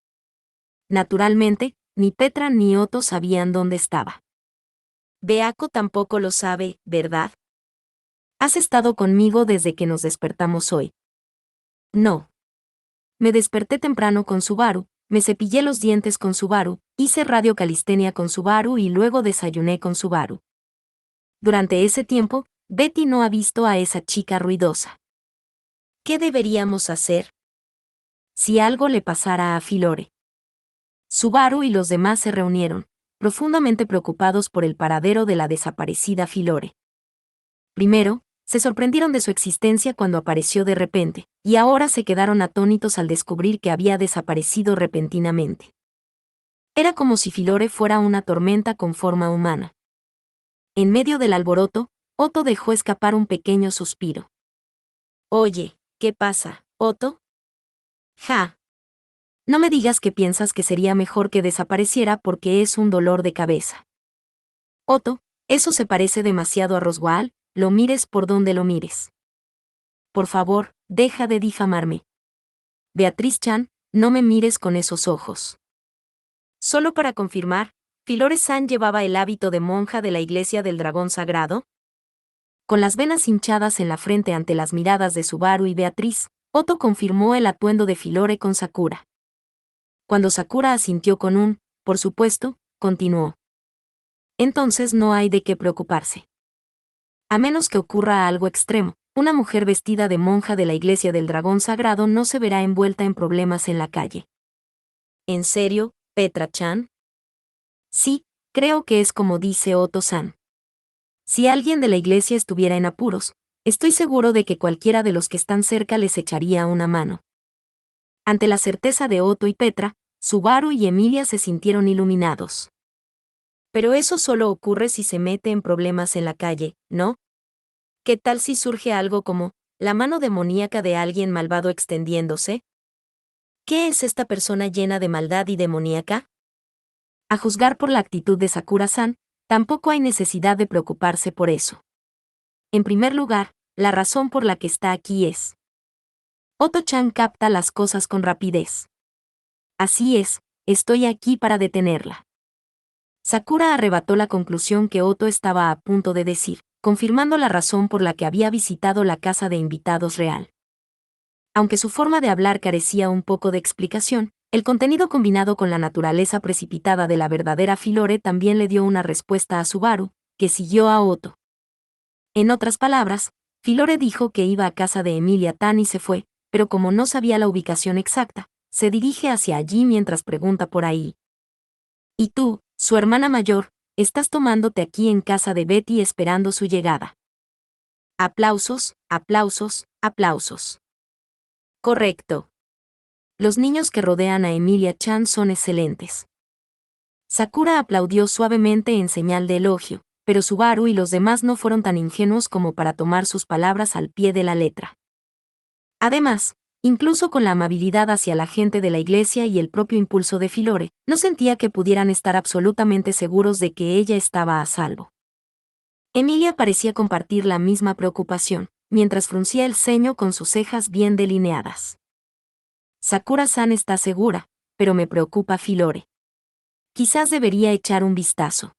Naturalmente, ni Petra ni Otto sabían dónde estaba. Beako tampoco lo sabe, ¿verdad? Has estado conmigo desde que nos despertamos hoy. No. Me desperté temprano con Subaru, me cepillé los dientes con Subaru, hice radio calistenia con Subaru y luego desayuné con Subaru. Durante ese tiempo, Betty no ha visto a esa chica ruidosa. ¿Qué deberíamos hacer? Si algo le pasara a Filore. Subaru y los demás se reunieron, profundamente preocupados por el paradero de la desaparecida Filore. Primero, se sorprendieron de su existencia cuando apareció de repente, y ahora se quedaron atónitos al descubrir que había desaparecido repentinamente. Era como si Filore fuera una tormenta con forma humana. En medio del alboroto, Otto dejó escapar un pequeño suspiro. Oye, ¿qué pasa, Otto? Ja. No me digas que piensas que sería mejor que desapareciera porque es un dolor de cabeza. Otto, eso se parece demasiado a Roswaal, lo mires por donde lo mires. Por favor, deja de difamarme. Beatriz Chan, no me mires con esos ojos. Solo para confirmar, ¿Filore-san llevaba el hábito de monja de la Iglesia del Dragón Sagrado? Con las venas hinchadas en la frente ante las miradas de Subaru y Beatriz, Otto confirmó el atuendo de Filore con Sakura. Cuando Sakura asintió con un, por supuesto, continuó. Entonces no hay de qué preocuparse. A menos que ocurra algo extremo, una mujer vestida de monja de la Iglesia del Dragón Sagrado no se verá envuelta en problemas en la calle. ¿En serio, Petra-chan? Sí, creo que es como dice Otto-san. Si alguien de la iglesia estuviera en apuros, estoy seguro de que cualquiera de los que están cerca les echaría una mano. Ante la certeza de Otto y Petra, Subaru y Emilia se sintieron iluminados. Pero eso solo ocurre si se mete en problemas en la calle, ¿no? ¿Qué tal si surge algo como la mano demoníaca de alguien malvado extendiéndose? ¿Qué es esta persona llena de maldad y demoníaca? A juzgar por la actitud de Sakura-san, tampoco hay necesidad de preocuparse por eso. En primer lugar, la razón por la que está aquí es. Otto-chan capta las cosas con rapidez. Así es, estoy aquí para detenerla. Sakura arrebató la conclusión que Otto estaba a punto de decir, confirmando la razón por la que había visitado la casa de invitados real. Aunque su forma de hablar carecía un poco de explicación, el contenido combinado con la naturaleza precipitada de la verdadera Filore también le dio una respuesta a Subaru, que siguió a Otto. En otras palabras, Filore dijo que iba a casa de Emilia Tan y se fue, pero como no sabía la ubicación exacta, se dirige hacia allí mientras pregunta por ahí. Y tú, su hermana mayor, estás tomándote aquí en casa de Betty esperando su llegada. Aplausos, aplausos, aplausos. Correcto. Los niños que rodean a Emilia Chan son excelentes. Sakura aplaudió suavemente en señal de elogio, pero Subaru y los demás no fueron tan ingenuos como para tomar sus palabras al pie de la letra. Además, incluso con la amabilidad hacia la gente de la iglesia y el propio impulso de Filore, no sentía que pudieran estar absolutamente seguros de que ella estaba a salvo. Emilia parecía compartir la misma preocupación, mientras fruncía el ceño con sus cejas bien delineadas. Sakura-san está segura, pero me preocupa Filore. Quizás debería echar un vistazo.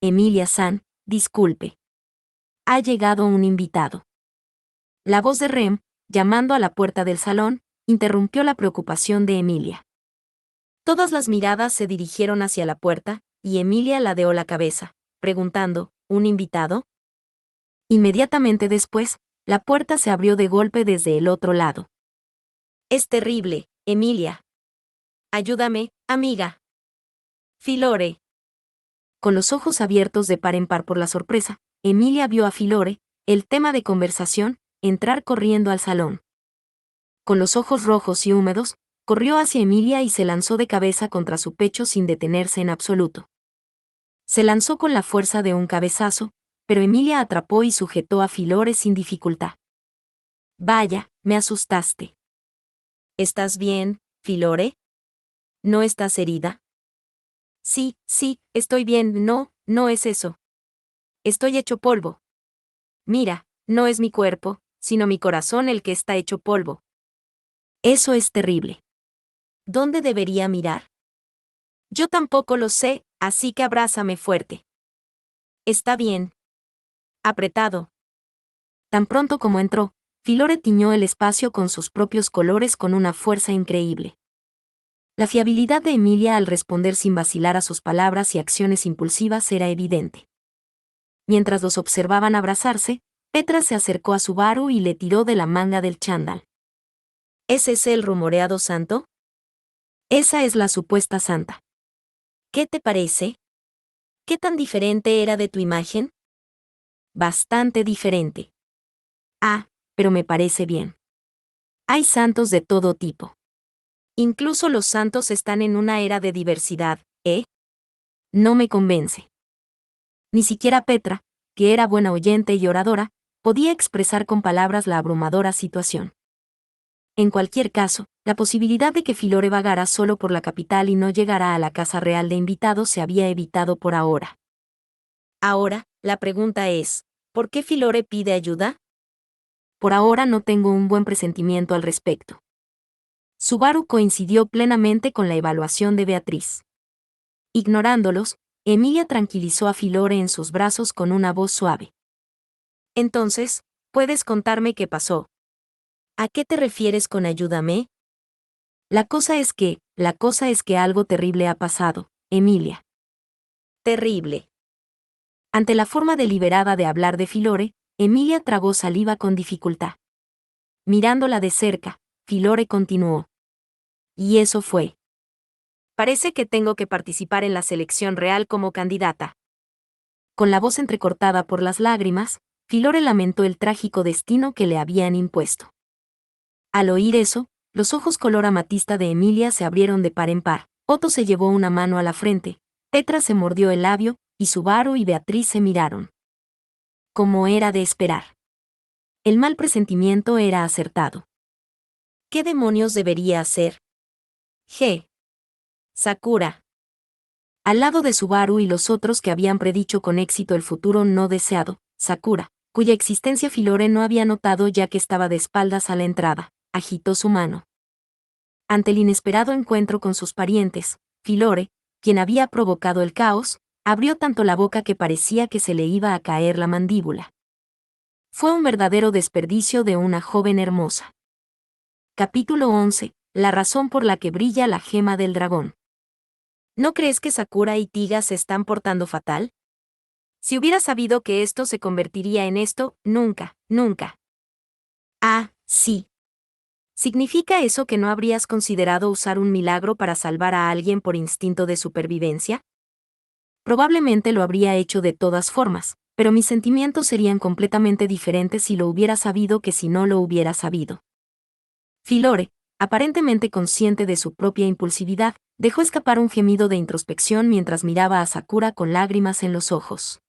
Emilia-san, disculpe. Ha llegado un invitado. La voz de Rem, llamando a la puerta del salón, interrumpió la preocupación de Emilia. Todas las miradas se dirigieron hacia la puerta, y Emilia ladeó la cabeza, preguntando, ¿un invitado? Inmediatamente después, la puerta se abrió de golpe desde el otro lado. Es terrible, Emilia. Ayúdame, amiga. Filore. Con los ojos abiertos de par en par por la sorpresa, Emilia vio a Filore, el tema de conversación, entrar corriendo al salón. Con los ojos rojos y húmedos, corrió hacia Emilia y se lanzó de cabeza contra su pecho sin detenerse en absoluto. Se lanzó con la fuerza de un cabezazo, pero Emilia atrapó y sujetó a Filore sin dificultad. Vaya, me asustaste. ¿Estás bien, Filore? ¿No estás herida? Sí, estoy bien. No, no es eso. Estoy hecho polvo. Mira, no es mi cuerpo, sino mi corazón el que está hecho polvo. Eso es terrible. ¿Dónde debería mirar? Yo tampoco lo sé, así que abrázame fuerte. Está bien. Apretado. Tan pronto como entró, Filore tiñó el espacio con sus propios colores con una fuerza increíble. La fiabilidad de Emilia al responder sin vacilar a sus palabras y acciones impulsivas era evidente. Mientras los observaban abrazarse, Petra se acercó a Subaru y le tiró de la manga del chándal. ¿Es ese el rumoreado santo? Esa es la supuesta santa. ¿Qué te parece? ¿Qué tan diferente era de tu imagen? Bastante diferente. Ah, pero me parece bien. Hay santos de todo tipo. Incluso los santos están en una era de diversidad, ¿eh? No me convence. Ni siquiera Petra, que era buena oyente y oradora, podía expresar con palabras la abrumadora situación. En cualquier caso, la posibilidad de que Filore vagara solo por la capital y no llegara a la casa real de invitados se había evitado por ahora. Ahora, la pregunta es, ¿por qué Filore pide ayuda? Por ahora no tengo un buen presentimiento al respecto. Subaru coincidió plenamente con la evaluación de Beatriz. Ignorándolos, Emilia tranquilizó a Filore en sus brazos con una voz suave. Entonces, ¿puedes contarme qué pasó? ¿A qué te refieres con ayúdame? La cosa es que algo terrible ha pasado, Emilia. Terrible. Ante la forma deliberada de hablar de Filore, Emilia tragó saliva con dificultad. Mirándola de cerca, Filore continuó. Y eso fue. Parece que tengo que participar en la selección real como candidata. Con la voz entrecortada por las lágrimas, Filore lamentó el trágico destino que le habían impuesto. Al oír eso, los ojos color amatista de Emilia se abrieron de par en par. Otto se llevó una mano a la frente, Petra se mordió el labio, y Subaru y Beatriz se miraron. Como era de esperar. El mal presentimiento era acertado. ¿Qué demonios debería hacer? Sakura. Al lado de Subaru y los otros que habían predicho con éxito el futuro no deseado, Sakura, cuya existencia Filore no había notado ya que estaba de espaldas a la entrada, agitó su mano. Ante el inesperado encuentro con sus parientes, Filore, quien había provocado el caos, abrió tanto la boca que parecía que se le iba a caer la mandíbula. Fue un verdadero desperdicio de una joven hermosa. Capítulo 11. La razón por la que brilla la gema del dragón. ¿No crees que Sakura y Tiga se están portando fatal? Si hubiera sabido que esto se convertiría en esto, nunca, nunca. Ah, sí. ¿Significa eso que no habrías considerado usar un milagro para salvar a alguien por instinto de supervivencia? Probablemente lo habría hecho de todas formas, pero mis sentimientos serían completamente diferentes si lo hubiera sabido que si no lo hubiera sabido. Filore, aparentemente consciente de su propia impulsividad, dejó escapar un gemido de introspección mientras miraba a Sakura con lágrimas en los ojos.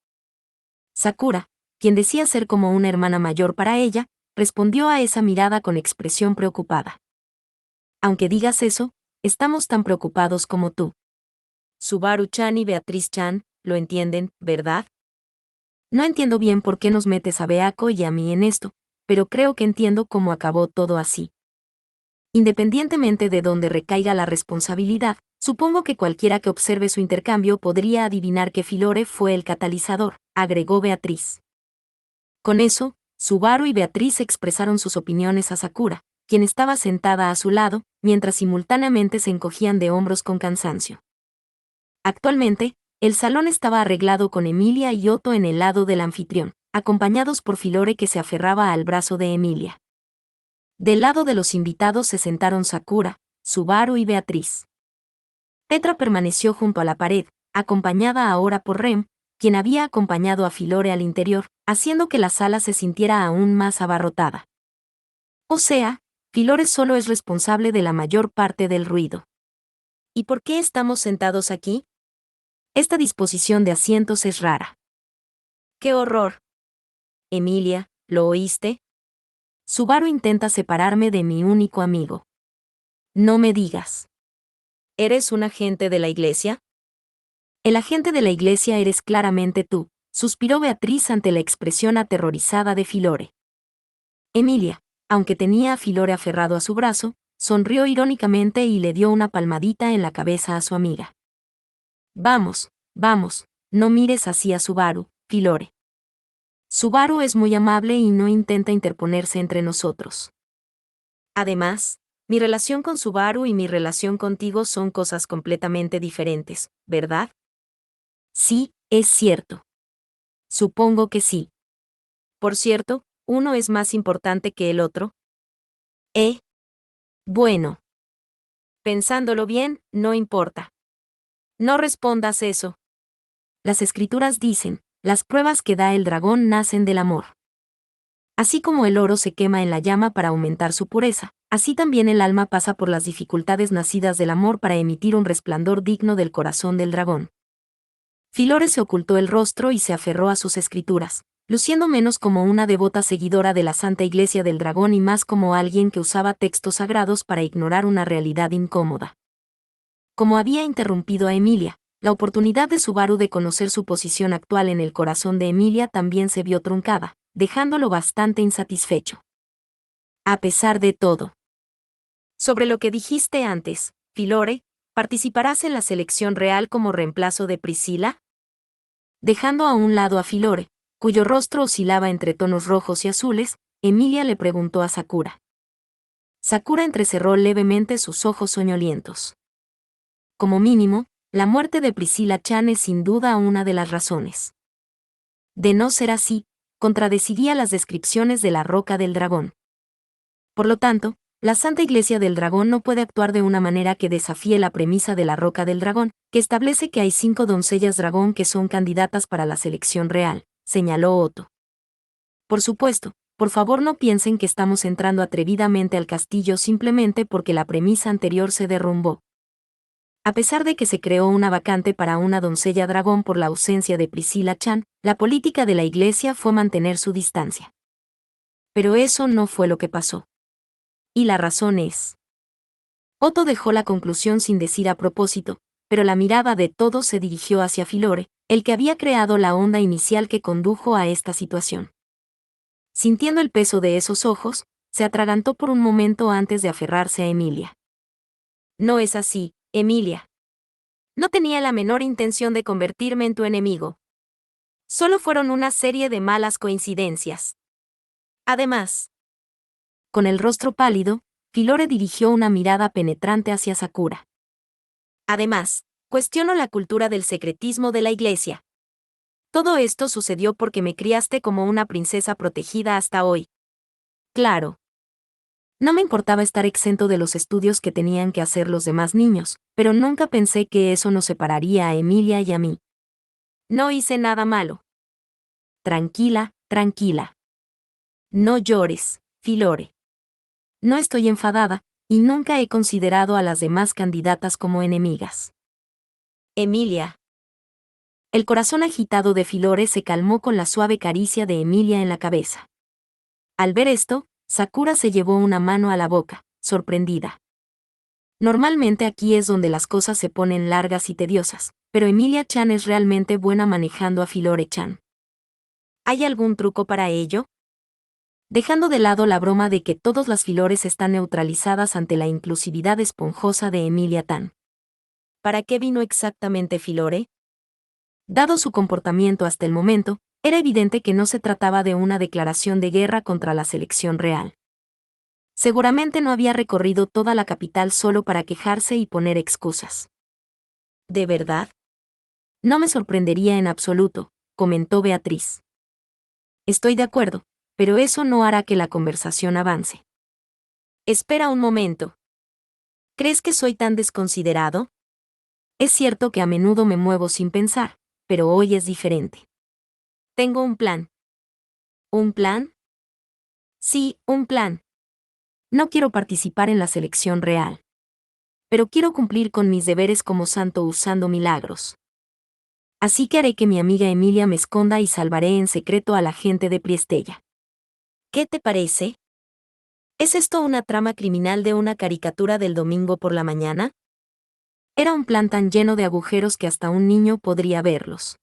Sakura, quien decía ser como una hermana mayor para ella, respondió a esa mirada con expresión preocupada. Aunque digas eso, estamos tan preocupados como tú. Subaru-chan y Beatriz-chan, lo entienden, ¿verdad? No entiendo bien por qué nos metes a Beako y a mí en esto, pero creo que entiendo cómo acabó todo así. Independientemente de dónde recaiga la responsabilidad, supongo que cualquiera que observe su intercambio podría adivinar que Filore fue el catalizador, agregó Beatriz. Con eso, Subaru y Beatriz expresaron sus opiniones a Sakura, quien estaba sentada a su lado, mientras simultáneamente se encogían de hombros con cansancio. Actualmente, el salón estaba arreglado con Emilia y Otto en el lado del anfitrión, acompañados por Filore que se aferraba al brazo de Emilia. Del lado de los invitados se sentaron Sakura, Subaru y Beatriz. Petra permaneció junto a la pared, acompañada ahora por Rem, quien había acompañado a Filore al interior, haciendo que la sala se sintiera aún más abarrotada. O sea, Filore solo es responsable de la mayor parte del ruido. ¿Y por qué estamos sentados aquí? Esta disposición de asientos es rara. ¡Qué horror! Emilia, ¿lo oíste? Subaru intenta separarme de mi único amigo. No me digas. ¿Eres un agente de la iglesia? El agente de la iglesia eres claramente tú, suspiró Beatriz ante la expresión aterrorizada de Filore. Emilia, aunque tenía a Filore aferrado a su brazo, sonrió irónicamente y le dio una palmadita en la cabeza a su amiga. Vamos, vamos, no mires así a Subaru, Filore. Subaru es muy amable y no intenta interponerse entre nosotros. Además, mi relación con Subaru y mi relación contigo son cosas completamente diferentes, ¿verdad? Sí, es cierto. Supongo que sí. Por cierto, ¿uno es más importante que el otro? Bueno. Pensándolo bien, no importa. No respondas eso. Las escrituras dicen, las pruebas que da el dragón nacen del amor. Así como el oro se quema en la llama para aumentar su pureza, así también el alma pasa por las dificultades nacidas del amor para emitir un resplandor digno del corazón del dragón. Filore se ocultó el rostro y se aferró a sus escrituras, luciendo menos como una devota seguidora de la Santa Iglesia del Dragón y más como alguien que usaba textos sagrados para ignorar una realidad incómoda. Como había interrumpido a Emilia, la oportunidad de Subaru de conocer su posición actual en el corazón de Emilia también se vio truncada, dejándolo bastante insatisfecho. A pesar de todo. Sobre lo que dijiste antes, Filore, ¿participarás en la selección real como reemplazo de Priscila? Dejando a un lado a Filore, cuyo rostro oscilaba entre tonos rojos y azules, Emilia le preguntó a Sakura. Sakura entrecerró levemente sus ojos soñolientos. Como mínimo, la muerte de Priscila Chan es sin duda una de las razones. De no ser así, contradeciría las descripciones de la Roca del Dragón. Por lo tanto, La Santa Iglesia del Dragón no puede actuar de una manera que desafíe la premisa de la Roca del Dragón, que establece que hay 5 doncellas dragón que son candidatas para la selección real, señaló Otto. Por supuesto, por favor no piensen que estamos entrando atrevidamente al castillo simplemente porque la premisa anterior se derrumbó. A pesar de que se creó una vacante para una doncella dragón por la ausencia de Priscilla Chan, la política de la Iglesia fue mantener su distancia. Pero eso no fue lo que pasó. Y la razón es... Otto dejó la conclusión sin decir a propósito, pero la mirada de todos se dirigió hacia Filore, el que había creado la onda inicial que condujo a esta situación. Sintiendo el peso de esos ojos, se atragantó por un momento antes de aferrarse a Emilia. No es así, Emilia. No tenía la menor intención de convertirme en tu enemigo. Solo fueron una serie de malas coincidencias. Además, con el rostro pálido, Filore dirigió una mirada penetrante hacia Sakura. Además, cuestiono la cultura del secretismo de la Iglesia. Todo esto sucedió porque me criaste como una princesa protegida hasta hoy. Claro. No me importaba estar exento de los estudios que tenían que hacer los demás niños, pero nunca pensé que eso nos separaría a Emilia y a mí. No hice nada malo. Tranquila, tranquila. No llores, Filore. No estoy enfadada, y nunca he considerado a las demás candidatas como enemigas. Emilia. El corazón agitado de Filore se calmó con la suave caricia de Emilia en la cabeza. Al ver esto, Sakura se llevó una mano a la boca, sorprendida. Normalmente aquí es donde las cosas se ponen largas y tediosas, pero Emilia-chan es realmente buena manejando a Filore-chan. ¿Hay algún truco para ello? Dejando de lado la broma de que todas las Filores están neutralizadas ante la inclusividad esponjosa de Emilia-tan. ¿Para qué vino exactamente Filore? Dado su comportamiento hasta el momento, era evidente que no se trataba de una declaración de guerra contra la selección real. Seguramente no había recorrido toda la capital solo para quejarse y poner excusas. ¿De verdad? No me sorprendería en absoluto, comentó Beatriz. Estoy de acuerdo, pero eso no hará que la conversación avance. Espera un momento. ¿Crees que soy tan desconsiderado? Es cierto que a menudo me muevo sin pensar, pero hoy es diferente. Tengo un plan. ¿Un plan? Sí, un plan. No quiero participar en la selección real. Pero quiero cumplir con mis deberes como santo usando milagros. Así que haré que mi amiga Emilia me esconda y salvaré en secreto a la gente de Priestella. ¿Qué te parece? ¿Es esto una trama criminal de una caricatura del domingo por la mañana? Era un plan tan lleno de agujeros que hasta un niño podría verlos.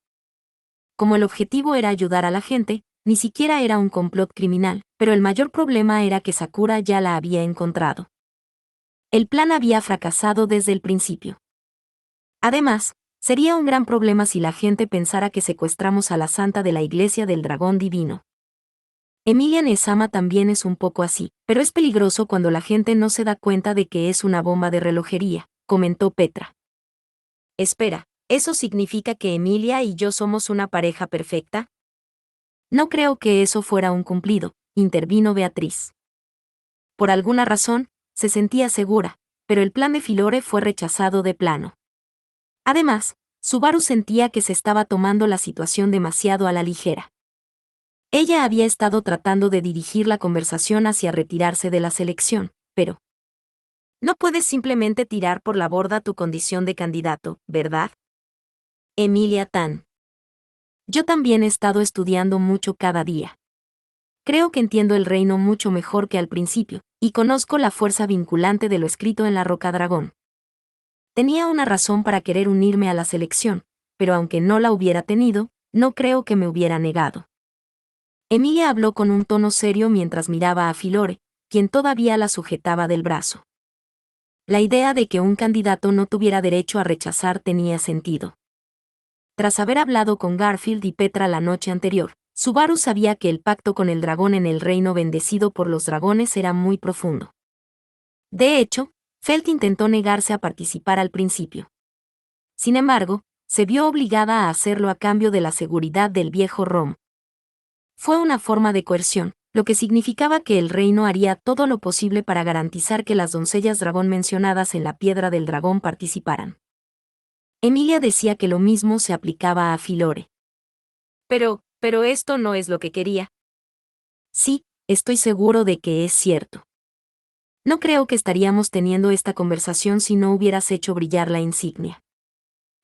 Como el objetivo era ayudar a la gente, ni siquiera era un complot criminal, pero el mayor problema era que Sakura ya la había encontrado. El plan había fracasado desde el principio. Además, sería un gran problema si la gente pensara que secuestramos a la santa de la Iglesia del Dragón Divino. Emilia Nesama también es un poco así, pero es peligroso cuando la gente no se da cuenta de que es una bomba de relojería, comentó Petra. Espera, ¿eso significa que Emilia y yo somos una pareja perfecta? No creo que eso fuera un cumplido, intervino Beatriz. Por alguna razón, se sentía segura, pero el plan de Filore fue rechazado de plano. Además, Subaru sentía que se estaba tomando la situación demasiado a la ligera. Ella había estado tratando de dirigir la conversación hacia retirarse de la selección, pero... No puedes simplemente tirar por la borda tu condición de candidato, ¿verdad? Emilia Tan. Yo también he estado estudiando mucho cada día. Creo que entiendo el reino mucho mejor que al principio, y conozco la fuerza vinculante de lo escrito en la Roca Dragón. Tenía una razón para querer unirme a la selección, pero aunque no la hubiera tenido, no creo que me hubiera negado. Emilia habló con un tono serio mientras miraba a Filore, quien todavía la sujetaba del brazo. La idea de que un candidato no tuviera derecho a rechazar tenía sentido. Tras haber hablado con Garfield y Petra la noche anterior, Subaru sabía que el pacto con el dragón en el reino bendecido por los dragones era muy profundo. De hecho, Felt intentó negarse a participar al principio. Sin embargo, se vio obligada a hacerlo a cambio de la seguridad del viejo Rom. Fue una forma de coerción, lo que significaba que el reino haría todo lo posible para garantizar que las doncellas dragón mencionadas en la piedra del dragón participaran. Emilia decía que lo mismo se aplicaba a Filore. Pero esto no es lo que quería. Sí, estoy seguro de que es cierto. No creo que estaríamos teniendo esta conversación si no hubieras hecho brillar la insignia.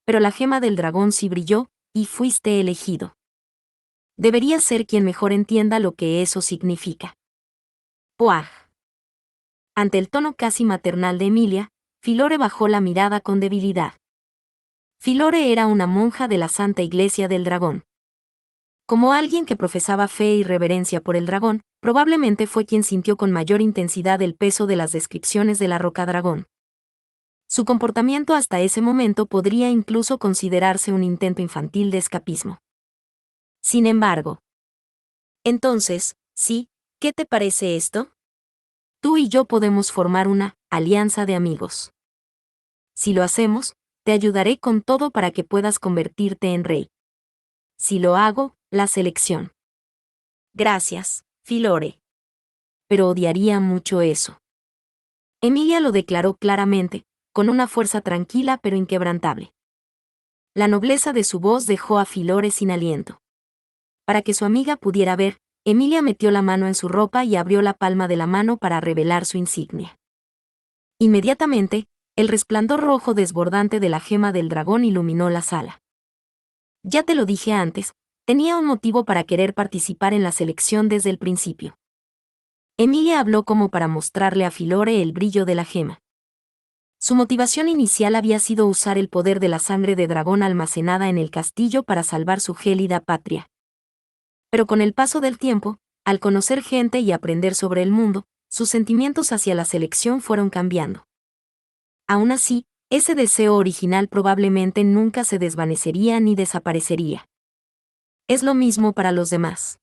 Pero la gema del dragón sí brilló, y fuiste elegido. Deberías ser quien mejor entienda lo que eso significa. ¡Puaj! Ante el tono casi maternal de Emilia, Filore bajó la mirada con debilidad. Filore era una monja de la Santa Iglesia del Dragón. Como alguien que profesaba fe y reverencia por el dragón, probablemente fue quien sintió con mayor intensidad el peso de las descripciones de la roca dragón. Su comportamiento hasta ese momento podría incluso considerarse un intento infantil de escapismo. Sin embargo. Entonces, sí, ¿qué te parece esto? Tú y yo podemos formar una alianza de amigos. Si lo hacemos, te ayudaré con todo para que puedas convertirte en rey. Si lo hago, la selección. Gracias, Filore. Pero odiaría mucho eso. Emilia lo declaró claramente, con una fuerza tranquila pero inquebrantable. La nobleza de su voz dejó a Filore sin aliento. Para que su amiga pudiera ver, Emilia metió la mano en su ropa y abrió la palma de la mano para revelar su insignia. Inmediatamente, el resplandor rojo desbordante de la gema del dragón iluminó la sala. Ya te lo dije antes, tenía un motivo para querer participar en la selección desde el principio. Emilia habló como para mostrarle a Filore el brillo de la gema. Su motivación inicial había sido usar el poder de la sangre de dragón almacenada en el castillo para salvar su gélida patria. Pero con el paso del tiempo, al conocer gente y aprender sobre el mundo, sus sentimientos hacia la selección fueron cambiando. Aún así, ese deseo original probablemente nunca se desvanecería ni desaparecería. Es lo mismo para los demás.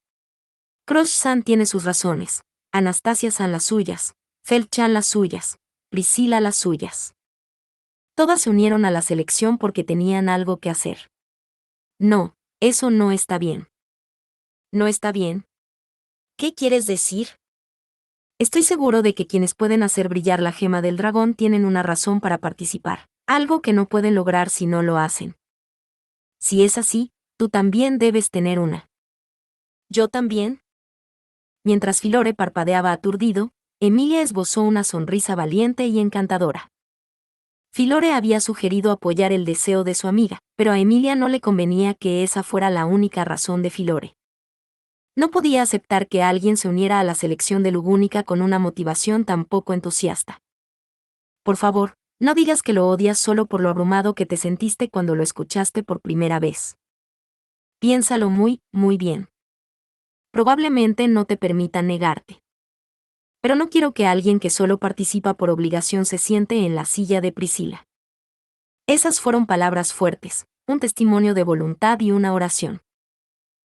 Crush-san tiene sus razones, Anastasia-san las suyas, Fel-chan las suyas, Priscila las suyas. Todas se unieron a la selección porque tenían algo que hacer. No, eso no está bien. ¿No está bien? ¿Qué quieres decir? Estoy seguro de que quienes pueden hacer brillar la gema del dragón tienen una razón para participar, algo que no pueden lograr si no lo hacen. Si es así, tú también debes tener una. ¿Yo también? Mientras Filore parpadeaba aturdido, Emilia esbozó una sonrisa valiente y encantadora. Filore había sugerido apoyar el deseo de su amiga, pero a Emilia no le convenía que esa fuera la única razón de Filore. No podía aceptar que alguien se uniera a la selección de Lugúnica con una motivación tan poco entusiasta. Por favor, no digas que lo odias solo por lo abrumado que te sentiste cuando lo escuchaste por primera vez. Piénsalo muy, muy bien. Probablemente no te permitan negarte. Pero no quiero que alguien que solo participa por obligación se siente en la silla de Priscila. Esas fueron palabras fuertes, un testimonio de voluntad y una oración.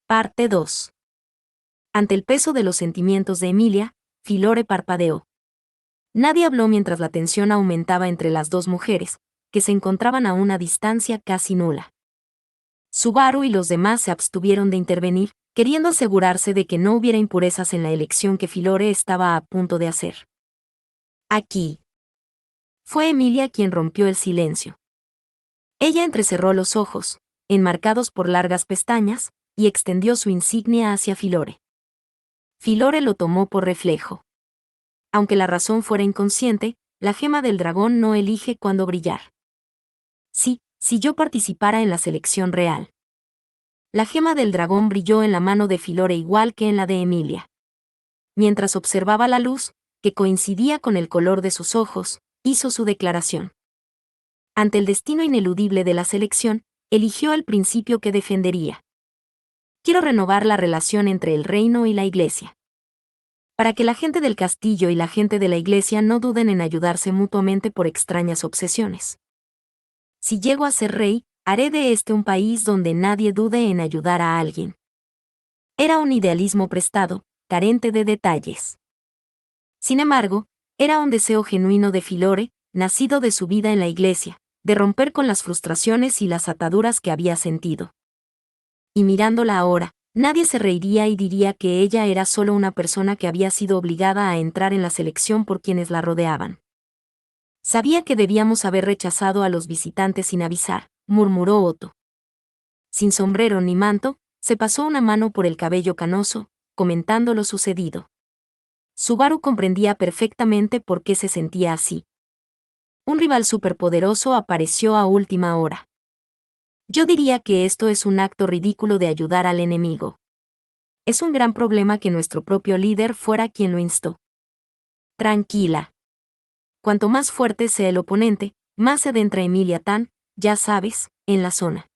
Parte 2. Ante el peso de los sentimientos de Emilia, Filore parpadeó. Nadie habló mientras la tensión aumentaba entre las dos mujeres, que se encontraban a una distancia casi nula. Subaru y los demás se abstuvieron de intervenir, queriendo asegurarse de que no hubiera impurezas en la elección que Filore estaba a punto de hacer. Aquí. Fue Emilia quien rompió el silencio. Ella entrecerró los ojos, enmarcados por largas pestañas, y extendió su insignia hacia Filore. Filore lo tomó por reflejo. Aunque la razón fuera inconsciente, la gema del dragón no elige cuándo brillar. Sí, si yo participara en la selección real. La gema del dragón brilló en la mano de Filore igual que en la de Emilia. Mientras observaba la luz, que coincidía con el color de sus ojos, hizo su declaración. Ante el destino ineludible de la selección, eligió el principio que defendería. Quiero renovar la relación entre el reino y la iglesia. Para que la gente del castillo y la gente de la iglesia no duden en ayudarse mutuamente por extrañas obsesiones. Si llego a ser rey, haré de este un país donde nadie dude en ayudar a alguien. Era un idealismo prestado, carente de detalles. Sin embargo, era un deseo genuino de Filore, nacido de su vida en la iglesia, de romper con las frustraciones y las ataduras que había sentido. Y mirándola ahora, Nadie se reiría y diría que ella era solo una persona que había sido obligada a entrar en la selección por quienes la rodeaban. Sabía que debíamos haber rechazado a los visitantes sin avisar, murmuró Otto. Sin sombrero ni manto, se pasó una mano por el cabello canoso, comentando lo sucedido. Subaru comprendía perfectamente por qué se sentía así. Un rival superpoderoso apareció a última hora. Yo diría que esto es un acto ridículo de ayudar al enemigo. Es un gran problema que nuestro propio líder fuera quien lo instó. Tranquila. Cuanto más fuerte sea el oponente, más se adentra Emilia Tan, ya sabes, en la zona.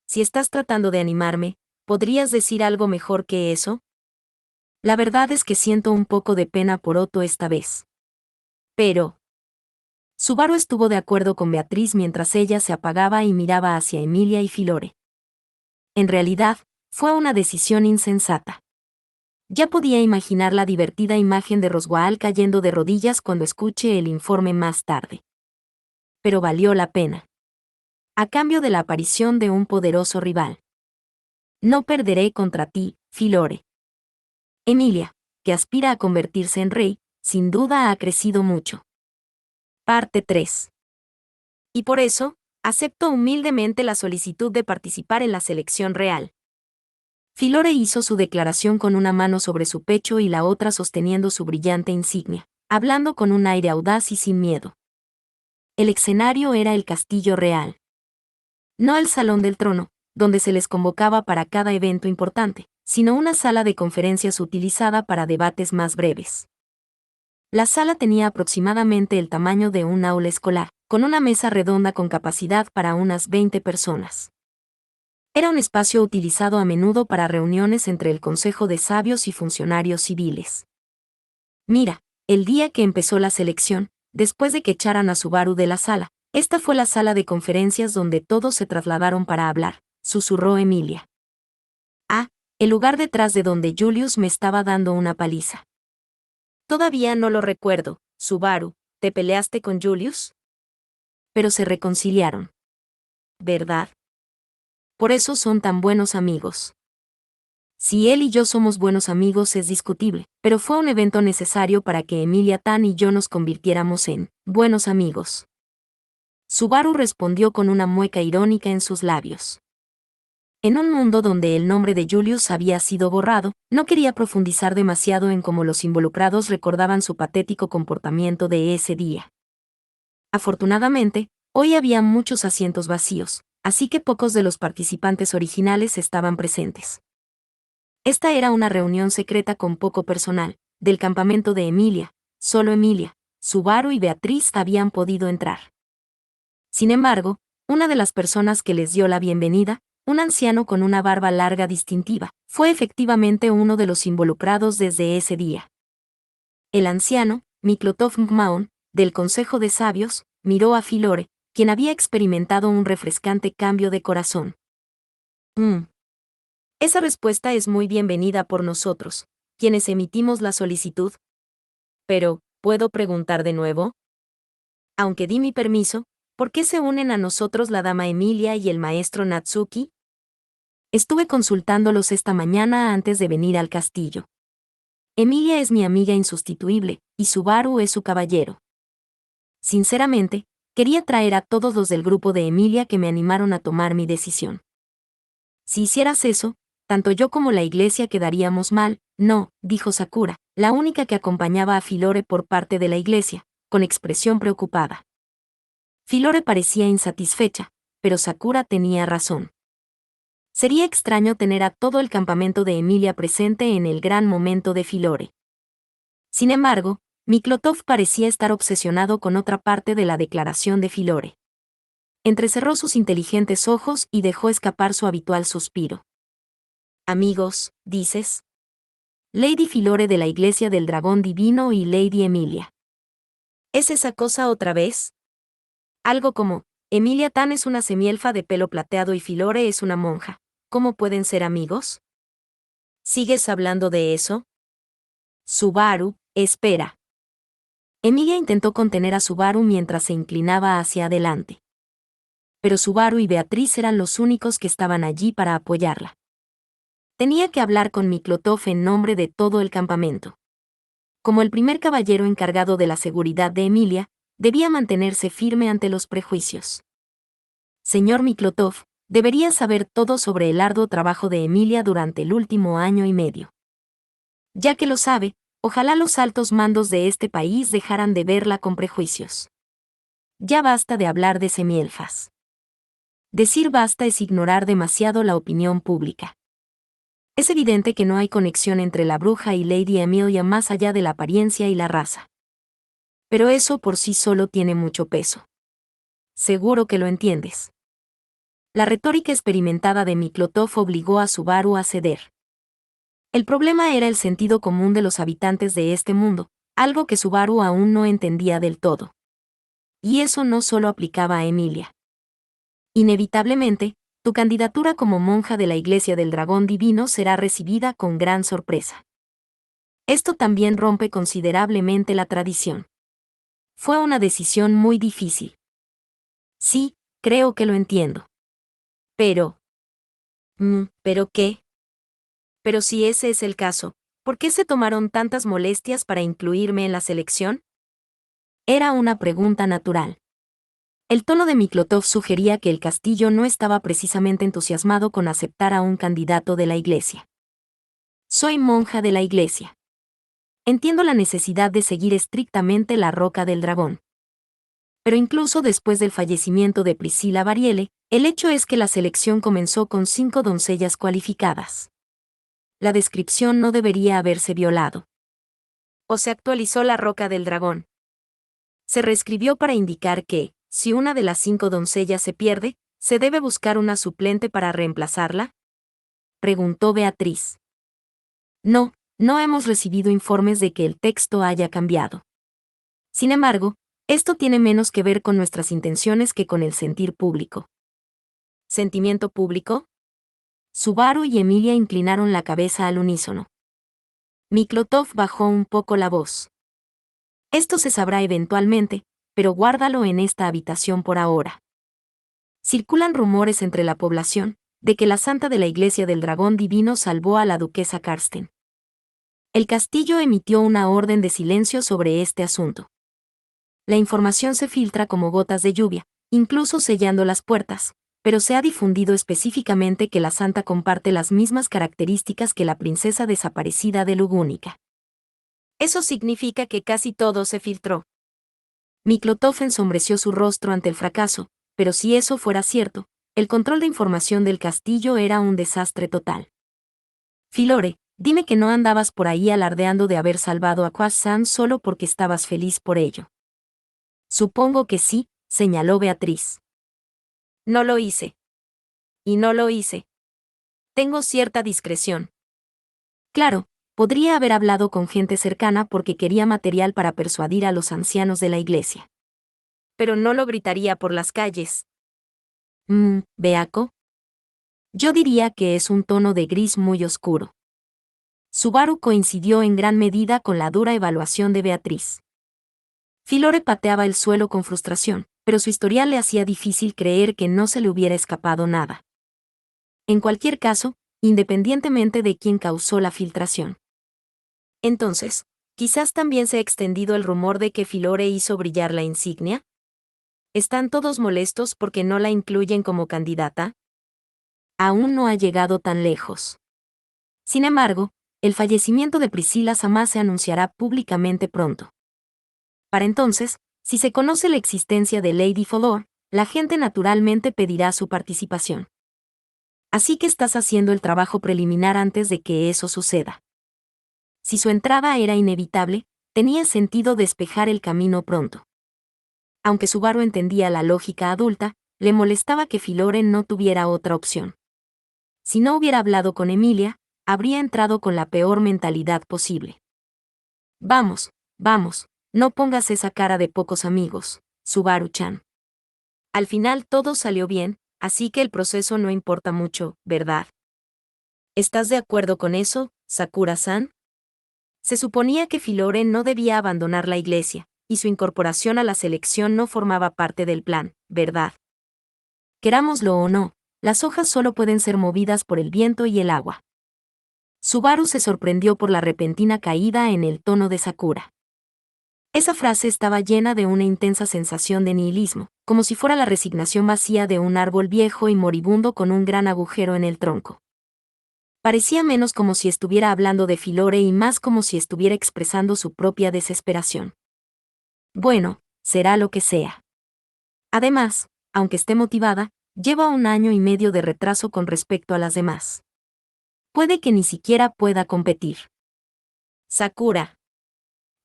Si estás tratando de animarme, ¿podrías decir algo mejor que eso? La verdad es que siento un poco de pena por Otto esta vez. Pero... Subaru estuvo de acuerdo con Beatriz mientras ella se apagaba y miraba hacia Emilia y Filore. En realidad, fue una decisión insensata. Ya podía imaginar la divertida imagen de Roswaal cayendo de rodillas cuando escuche el informe más tarde. Pero valió la pena. A cambio de la aparición de un poderoso rival. No perderé contra ti, Filore. Emilia, que aspira a convertirse en rey, sin duda ha crecido mucho. Parte 3. Y por eso, acepto humildemente la solicitud de participar en la selección real. Filore hizo su declaración con una mano sobre su pecho y la otra sosteniendo su brillante insignia, hablando con un aire audaz y sin miedo. El escenario era el castillo real. No el salón del trono, donde se les convocaba para cada evento importante, sino una sala de conferencias utilizada para debates más breves. La sala tenía aproximadamente el tamaño de un aula escolar, con una mesa redonda con capacidad para unas 20 personas. Era un espacio utilizado a menudo para reuniones entre el Consejo de Sabios y funcionarios civiles. Mira, el día que empezó la selección, después de que echaran a Subaru de la sala, esta fue la sala de conferencias donde todos se trasladaron para hablar, susurró Emilia. Ah, el lugar detrás de donde Julius me estaba dando una paliza. Todavía no lo recuerdo, Subaru, ¿te peleaste con Julius? Pero se reconciliaron. ¿Verdad? Por eso son tan buenos amigos. Si él y yo somos buenos amigos es discutible, pero fue un evento necesario para que Emilia Tan y yo nos convirtiéramos en buenos amigos. Subaru respondió con una mueca irónica en sus labios. En un mundo donde el nombre de Julius había sido borrado, no quería profundizar demasiado en cómo los involucrados recordaban su patético comportamiento de ese día. Afortunadamente, hoy había muchos asientos vacíos, así que pocos de los participantes originales estaban presentes. Esta era una reunión secreta con poco personal, del campamento de Emilia. Solo Emilia, Subaru y Beatriz habían podido entrar. Sin embargo, una de las personas que les dio la bienvenida, un anciano con una barba larga distintiva, fue efectivamente uno de los involucrados desde ese día. El anciano, Miklotov Ngmaon, del Consejo de Sabios, miró a Filore, quien había experimentado un refrescante cambio de corazón. Esa respuesta es muy bienvenida por nosotros, quienes emitimos la solicitud. Pero, ¿puedo preguntar de nuevo? Aunque di mi permiso, ¿por qué se unen a nosotros la dama Emilia y el maestro Natsuki? Estuve consultándolos esta mañana antes de venir al castillo. Emilia es mi amiga insustituible, y Subaru es su caballero. Sinceramente, quería traer a todos los del grupo de Emilia que me animaron a tomar mi decisión. Si hicieras eso, tanto yo como la iglesia quedaríamos mal. No, dijo Sakura, la única que acompañaba a Filore por parte de la iglesia, con expresión preocupada. Filore parecía insatisfecha, pero Sakura tenía razón. Sería extraño tener a todo el campamento de Emilia presente en el gran momento de Filore. Sin embargo, Miklotov parecía estar obsesionado con otra parte de la declaración de Filore. Entrecerró sus inteligentes ojos y dejó escapar su habitual suspiro. Amigos, dices. Lady Filore de la Iglesia del Dragón Divino y Lady Emilia. ¿Es esa cosa otra vez? Algo como, Emilia Tan es una semielfa de pelo plateado y Filore es una monja. ¿Cómo pueden ser amigos? ¿Sigues hablando de eso? Subaru, espera. Emilia intentó contener a Subaru mientras se inclinaba hacia adelante. Pero Subaru y Beatriz eran los únicos que estaban allí para apoyarla. Tenía que hablar con Miklotov en nombre de todo el campamento. Como el primer caballero encargado de la seguridad de Emilia, debía mantenerse firme ante los prejuicios. Señor Miklotov, debería saber todo sobre el arduo trabajo de Emilia durante el último año y medio. Ya que lo sabe, ojalá los altos mandos de este país dejaran de verla con prejuicios. Ya basta de hablar de semielfas. Decir basta es ignorar demasiado la opinión pública. Es evidente que no hay conexión entre la bruja y Lady Emilia más allá de la apariencia y la raza. Pero eso por sí solo tiene mucho peso. Seguro que lo entiendes. La retórica experimentada de Miklotov obligó a Subaru a ceder. El problema era el sentido común de los habitantes de este mundo, algo que Subaru aún no entendía del todo. Y eso no solo aplicaba a Emilia. Inevitablemente, tu candidatura como monja de la Iglesia del Dragón Divino será recibida con gran sorpresa. Esto también rompe considerablemente la tradición. Fue una decisión muy difícil. Sí, creo que lo entiendo. Pero... ¿pero qué? Pero si ese es el caso, ¿por qué se tomaron tantas molestias para incluirme en la selección? Era una pregunta natural. El tono de Miklotov sugería que el castillo no estaba precisamente entusiasmado con aceptar a un candidato de la Iglesia. Soy monja de la Iglesia. Entiendo la necesidad de seguir estrictamente la Roca del Dragón. Pero incluso después del fallecimiento de Priscilla Variele, el hecho es que la selección comenzó con 5 doncellas cualificadas. La descripción no debería haberse violado. O se actualizó la Roca del Dragón. Se reescribió para indicar que, si una de las 5 doncellas se pierde, ¿se debe buscar una suplente para reemplazarla? Preguntó Beatriz. No, no hemos recibido informes de que el texto haya cambiado. Sin embargo, esto tiene menos que ver con nuestras intenciones que con el sentir público. ¿Sentimiento público? Subaru y Emilia inclinaron la cabeza al unísono. Miklotov bajó un poco la voz. Esto se sabrá eventualmente, pero guárdalo en esta habitación por ahora. Circulan rumores entre la población de que la santa de la Iglesia del Dragón Divino salvó a la duquesa Karsten. El castillo emitió una orden de silencio sobre este asunto. La información se filtra como gotas de lluvia, incluso sellando las puertas, pero se ha difundido específicamente que la santa comparte las mismas características que la princesa desaparecida de Lugúnica. Eso significa que casi todo se filtró. Miklotov ensombreció su rostro ante el fracaso, pero si eso fuera cierto, el control de información del castillo era un desastre total. Filore, dime que no andabas por ahí alardeando de haber salvado a Kwaz-San solo porque estabas feliz por ello. Supongo que sí, señaló Beatriz. No lo hice. Y no lo hice. Tengo cierta discreción. Claro, podría haber hablado con gente cercana porque quería material para persuadir a los ancianos de la iglesia. Pero no lo gritaría por las calles. ¿Beaco? Yo diría que es un tono de gris muy oscuro. Subaru coincidió en gran medida con la dura evaluación de Beatriz. Filore pateaba el suelo con frustración, pero su historial le hacía difícil creer que no se le hubiera escapado nada. En cualquier caso, independientemente de quién causó la filtración. Entonces, quizás también se ha extendido el rumor de que Filore hizo brillar la insignia. ¿Están todos molestos porque no la incluyen como candidata? Aún no ha llegado tan lejos. Sin embargo, el fallecimiento de Priscilla jamás se anunciará públicamente pronto. Para entonces, si se conoce la existencia de Lady Fodor, la gente naturalmente pedirá su participación. Así que estás haciendo el trabajo preliminar antes de que eso suceda. Si su entrada era inevitable, tenía sentido despejar el camino pronto. Aunque Subaru entendía la lógica adulta, le molestaba que Filore no tuviera otra opción. Si no hubiera hablado con Emilia, habría entrado con la peor mentalidad posible. Vamos, no pongas esa cara de pocos amigos, Subaru-chan. Al final todo salió bien, así que el proceso no importa mucho, ¿verdad? ¿Estás de acuerdo con eso, Sakura-san? Se suponía que Filore no debía abandonar la iglesia, y su incorporación a la selección no formaba parte del plan, ¿verdad? Querámoslo o no, las hojas solo pueden ser movidas por el viento y el agua. Subaru se sorprendió por la repentina caída en el tono de Sakura. Esa frase estaba llena de una intensa sensación de nihilismo, como si fuera la resignación vacía de un árbol viejo y moribundo con un gran agujero en el tronco. Parecía menos como si estuviera hablando de Filore y más como si estuviera expresando su propia desesperación. Bueno, será lo que sea. Además, aunque esté motivada, lleva 1 año y medio de retraso con respecto a las demás. Puede que ni siquiera pueda competir. Sakura,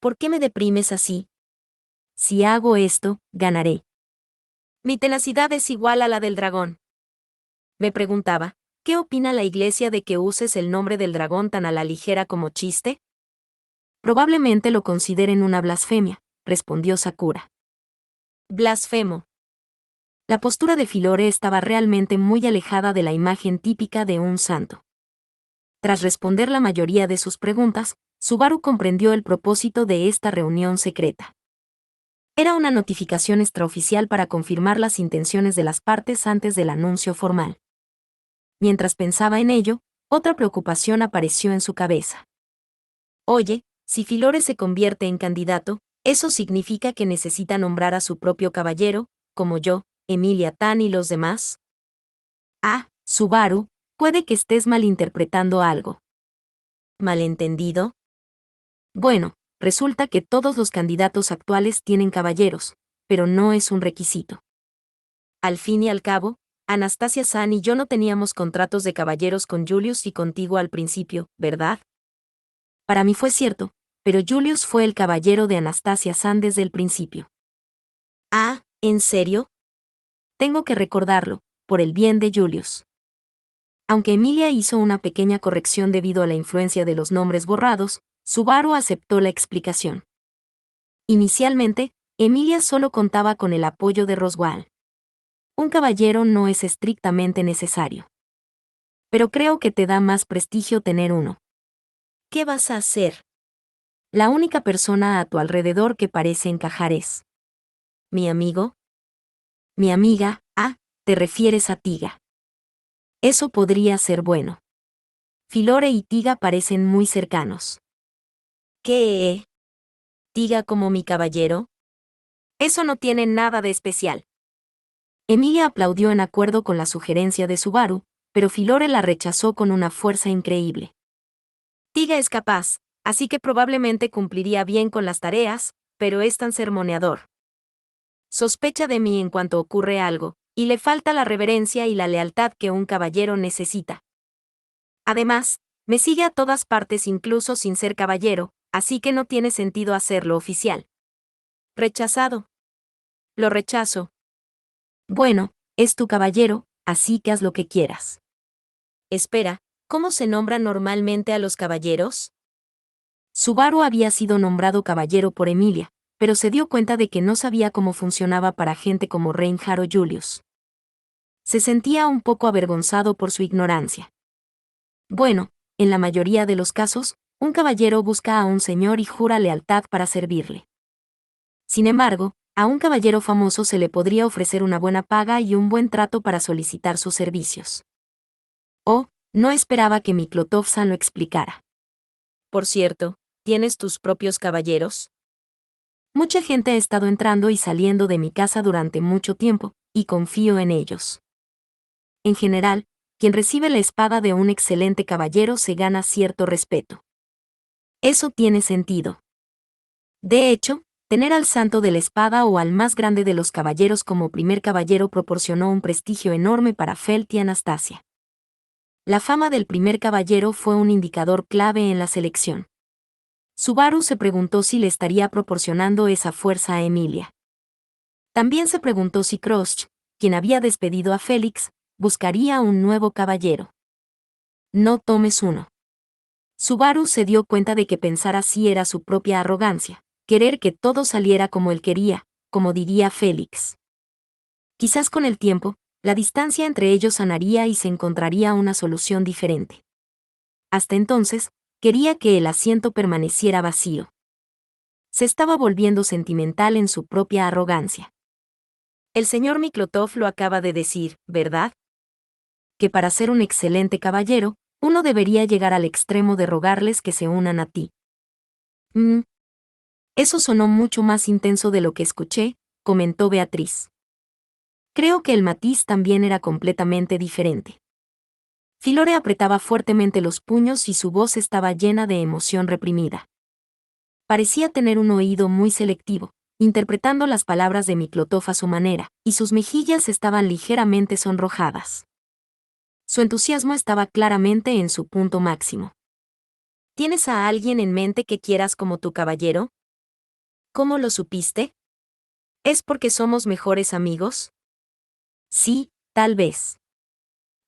¿por qué me deprimes así? Si hago esto, ganaré. Mi tenacidad es igual a la del dragón. Me preguntaba, ¿qué opina la iglesia de que uses el nombre del dragón tan a la ligera como chiste? Probablemente lo consideren una blasfemia, respondió Sakura. Blasfemo. La postura de Filore estaba realmente muy alejada de la imagen típica de un santo. Tras responder la mayoría de sus preguntas, Subaru comprendió el propósito de esta reunión secreta. Era una notificación extraoficial para confirmar las intenciones de las partes antes del anuncio formal. Mientras pensaba en ello, otra preocupación apareció en su cabeza. Oye, si Filore se convierte en candidato, eso significa que necesita nombrar a su propio caballero, como yo, Emilia Tan y los demás. Ah, Subaru, puede que estés malinterpretando algo. ¿Malentendido? Bueno, resulta que todos los candidatos actuales tienen caballeros, pero no es un requisito. Al fin y al cabo, Anastasia San y yo no teníamos contratos de caballeros con Julius y contigo al principio, ¿verdad? Para mí fue cierto, pero Julius fue el caballero de Anastasia San desde el principio. Ah, ¿en serio? Tengo que recordarlo, por el bien de Julius. Aunque Emilia hizo una pequeña corrección debido a la influencia de los nombres borrados, Subaru aceptó la explicación. Inicialmente, Emilia solo contaba con el apoyo de Roswaal. Un caballero no es estrictamente necesario. Pero creo que te da más prestigio tener uno. ¿Qué vas a hacer? La única persona a tu alrededor que parece encajar es... ¿Mi amigo? Mi amiga, te refieres a Tiga. Eso podría ser bueno. Filore y Tiga parecen muy cercanos. ¿Qué? ¿Tiga como mi caballero? Eso no tiene nada de especial. Emilia aplaudió en acuerdo con la sugerencia de Subaru, pero Filore la rechazó con una fuerza increíble. Tiga es capaz, así que probablemente cumpliría bien con las tareas, pero es tan sermoneador. Sospecha de mí en cuanto ocurre algo, y le falta la reverencia y la lealtad que un caballero necesita. Además, me sigue a todas partes incluso sin ser caballero, así que no tiene sentido hacerlo oficial. Rechazado. Lo rechazo. Bueno, es tu caballero, así que haz lo que quieras. Espera, ¿cómo se nombra normalmente a los caballeros? Subaru había sido nombrado caballero por Emilia, pero se dio cuenta de que no sabía cómo funcionaba para gente como Reinhardt o Julius. Se sentía un poco avergonzado por su ignorancia. Bueno, en la mayoría de los casos, un caballero busca a un señor y jura lealtad para servirle. Sin embargo, a un caballero famoso se le podría ofrecer una buena paga y un buen trato para solicitar sus servicios. Oh, no esperaba que Miklotov-san lo explicara. Por cierto, ¿tienes tus propios caballeros? Mucha gente ha estado entrando y saliendo de mi casa durante mucho tiempo, y confío en ellos. En general, quien recibe la espada de un excelente caballero se gana cierto respeto. Eso tiene sentido. De hecho, tener al santo de la espada o al más grande de los caballeros como primer caballero proporcionó un prestigio enorme para Felt y Anastasia. La fama del primer caballero fue un indicador clave en la selección. Subaru se preguntó si le estaría proporcionando esa fuerza a Emilia. También se preguntó si Krosch, quien había despedido a Félix, buscaría un nuevo caballero. No tomes uno. Subaru se dio cuenta de que pensar así era su propia arrogancia, querer que todo saliera como él quería, como diría Félix. Quizás con el tiempo, la distancia entre ellos sanaría y se encontraría una solución diferente. Hasta entonces, quería que el asiento permaneciera vacío. Se estaba volviendo sentimental en su propia arrogancia. El señor Miklotov lo acaba de decir, ¿verdad? Que para ser un excelente caballero, uno debería llegar al extremo de rogarles que se unan a ti. Eso sonó mucho más intenso de lo que escuché, comentó Beatriz. Creo que el matiz también era completamente diferente. Filore apretaba fuertemente los puños y su voz estaba llena de emoción reprimida. Parecía tener un oído muy selectivo, interpretando las palabras de Miklotov a su manera, y sus mejillas estaban ligeramente sonrojadas. Su entusiasmo estaba claramente en su punto máximo. ¿Tienes a alguien en mente que quieras como tu caballero? ¿Cómo lo supiste? ¿Es porque somos mejores amigos? Sí, tal vez.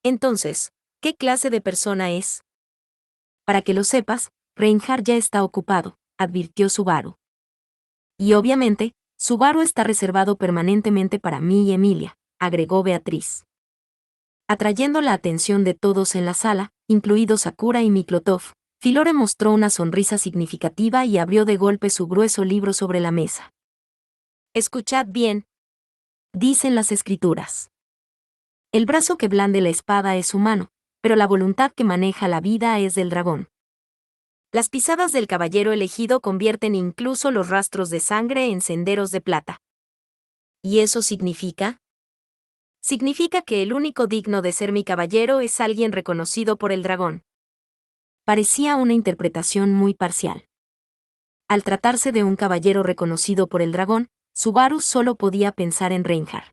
Entonces, ¿qué clase de persona es? Para que lo sepas, Reinhard ya está ocupado, advirtió Subaru. Y obviamente, Subaru está reservado permanentemente para mí y Emilia, agregó Beatriz. Atrayendo la atención de todos en la sala, incluidos Sakura y Miklotov, Filore mostró una sonrisa significativa y abrió de golpe su grueso libro sobre la mesa. Escuchad bien, dicen las escrituras. El brazo que blande la espada es humano, pero la voluntad que maneja la vida es del dragón. Las pisadas del caballero elegido convierten incluso los rastros de sangre en senderos de plata. ¿Y eso significa? Significa que el único digno de ser mi caballero es alguien reconocido por el dragón. Parecía una interpretación muy parcial. Al tratarse de un caballero reconocido por el dragón, Subaru solo podía pensar en Reinhard.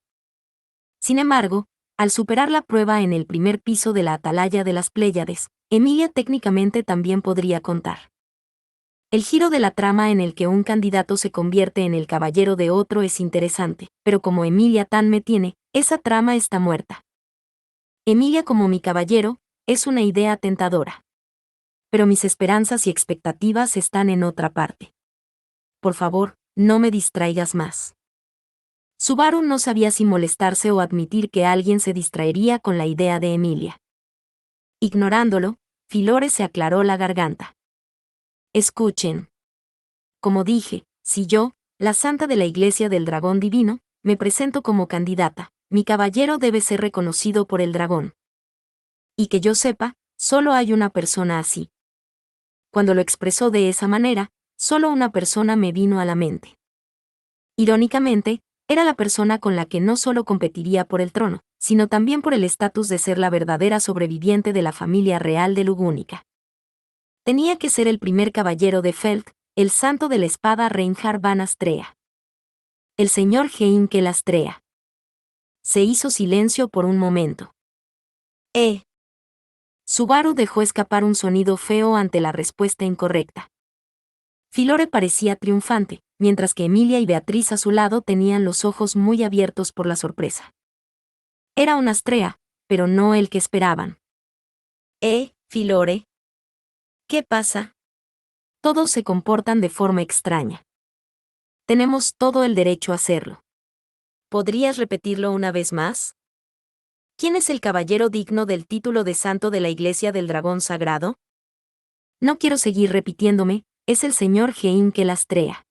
Sin embargo, al superar la prueba en el primer piso de la atalaya de las Pléyades, Emilia técnicamente también podría contar. El giro de la trama en el que un candidato se convierte en el caballero de otro es interesante, pero como Emilia Tan me tiene, esa trama está muerta. Emilia como mi caballero, es una idea tentadora. Pero mis esperanzas y expectativas están en otra parte. Por favor, no me distraigas más. Subaru no sabía si molestarse o admitir que alguien se distraería con la idea de Emilia. Ignorándolo, Filore se aclaró la garganta. Escuchen. Como dije, si yo, la santa de la Iglesia del Dragón Divino, me presento como candidata, mi caballero debe ser reconocido por el dragón. Y que yo sepa, solo hay una persona así. Cuando lo expresó de esa manera, solo una persona me vino a la mente. Irónicamente, era la persona con la que no solo competiría por el trono, sino también por el estatus de ser la verdadera sobreviviente de la familia real de Lugúnica. Tenía que ser el primer caballero de Feld, el santo de la espada Reinhard van Astrea. El señor Heinkel Lastrea. Se hizo silencio por un momento. Subaru dejó escapar un sonido feo ante la respuesta incorrecta. Filore parecía triunfante, mientras que Emilia y Beatriz a su lado tenían los ojos muy abiertos por la sorpresa. Era un Astrea, pero no el que esperaban. Filore. ¿Qué pasa? Todos se comportan de forma extraña. Tenemos todo el derecho a hacerlo. ¿Podrías repetirlo una vez más? ¿Quién es el caballero digno del título de santo de la Iglesia del Dragón Sagrado? No quiero seguir repitiéndome, es el señor Heinkel Lastrea.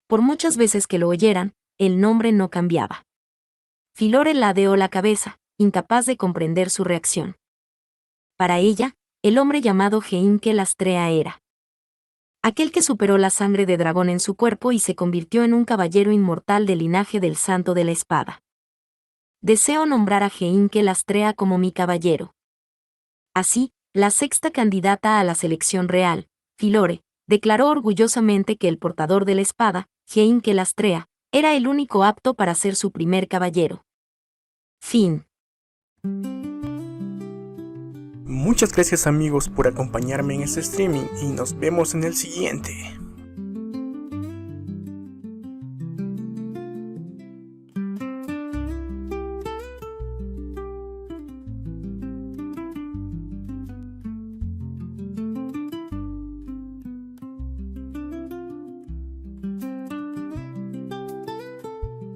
Por muchas veces que lo oyeran, el nombre no cambiaba. Filore ladeó la cabeza, incapaz de comprender su reacción. Para ella, el hombre llamado Heinkel Lastrea era aquel que superó la sangre de dragón en su cuerpo y se convirtió en un caballero inmortal del linaje del Santo de la Espada. Deseo nombrar a Heinkel Lastrea como mi caballero. Así, la sexta candidata a la selección real, Filore, declaró orgullosamente que el portador de la espada, Heinkel Lastrea, era el único apto para ser su primer caballero. Fin. Muchas gracias amigos por acompañarme en este streaming y nos vemos en el siguiente.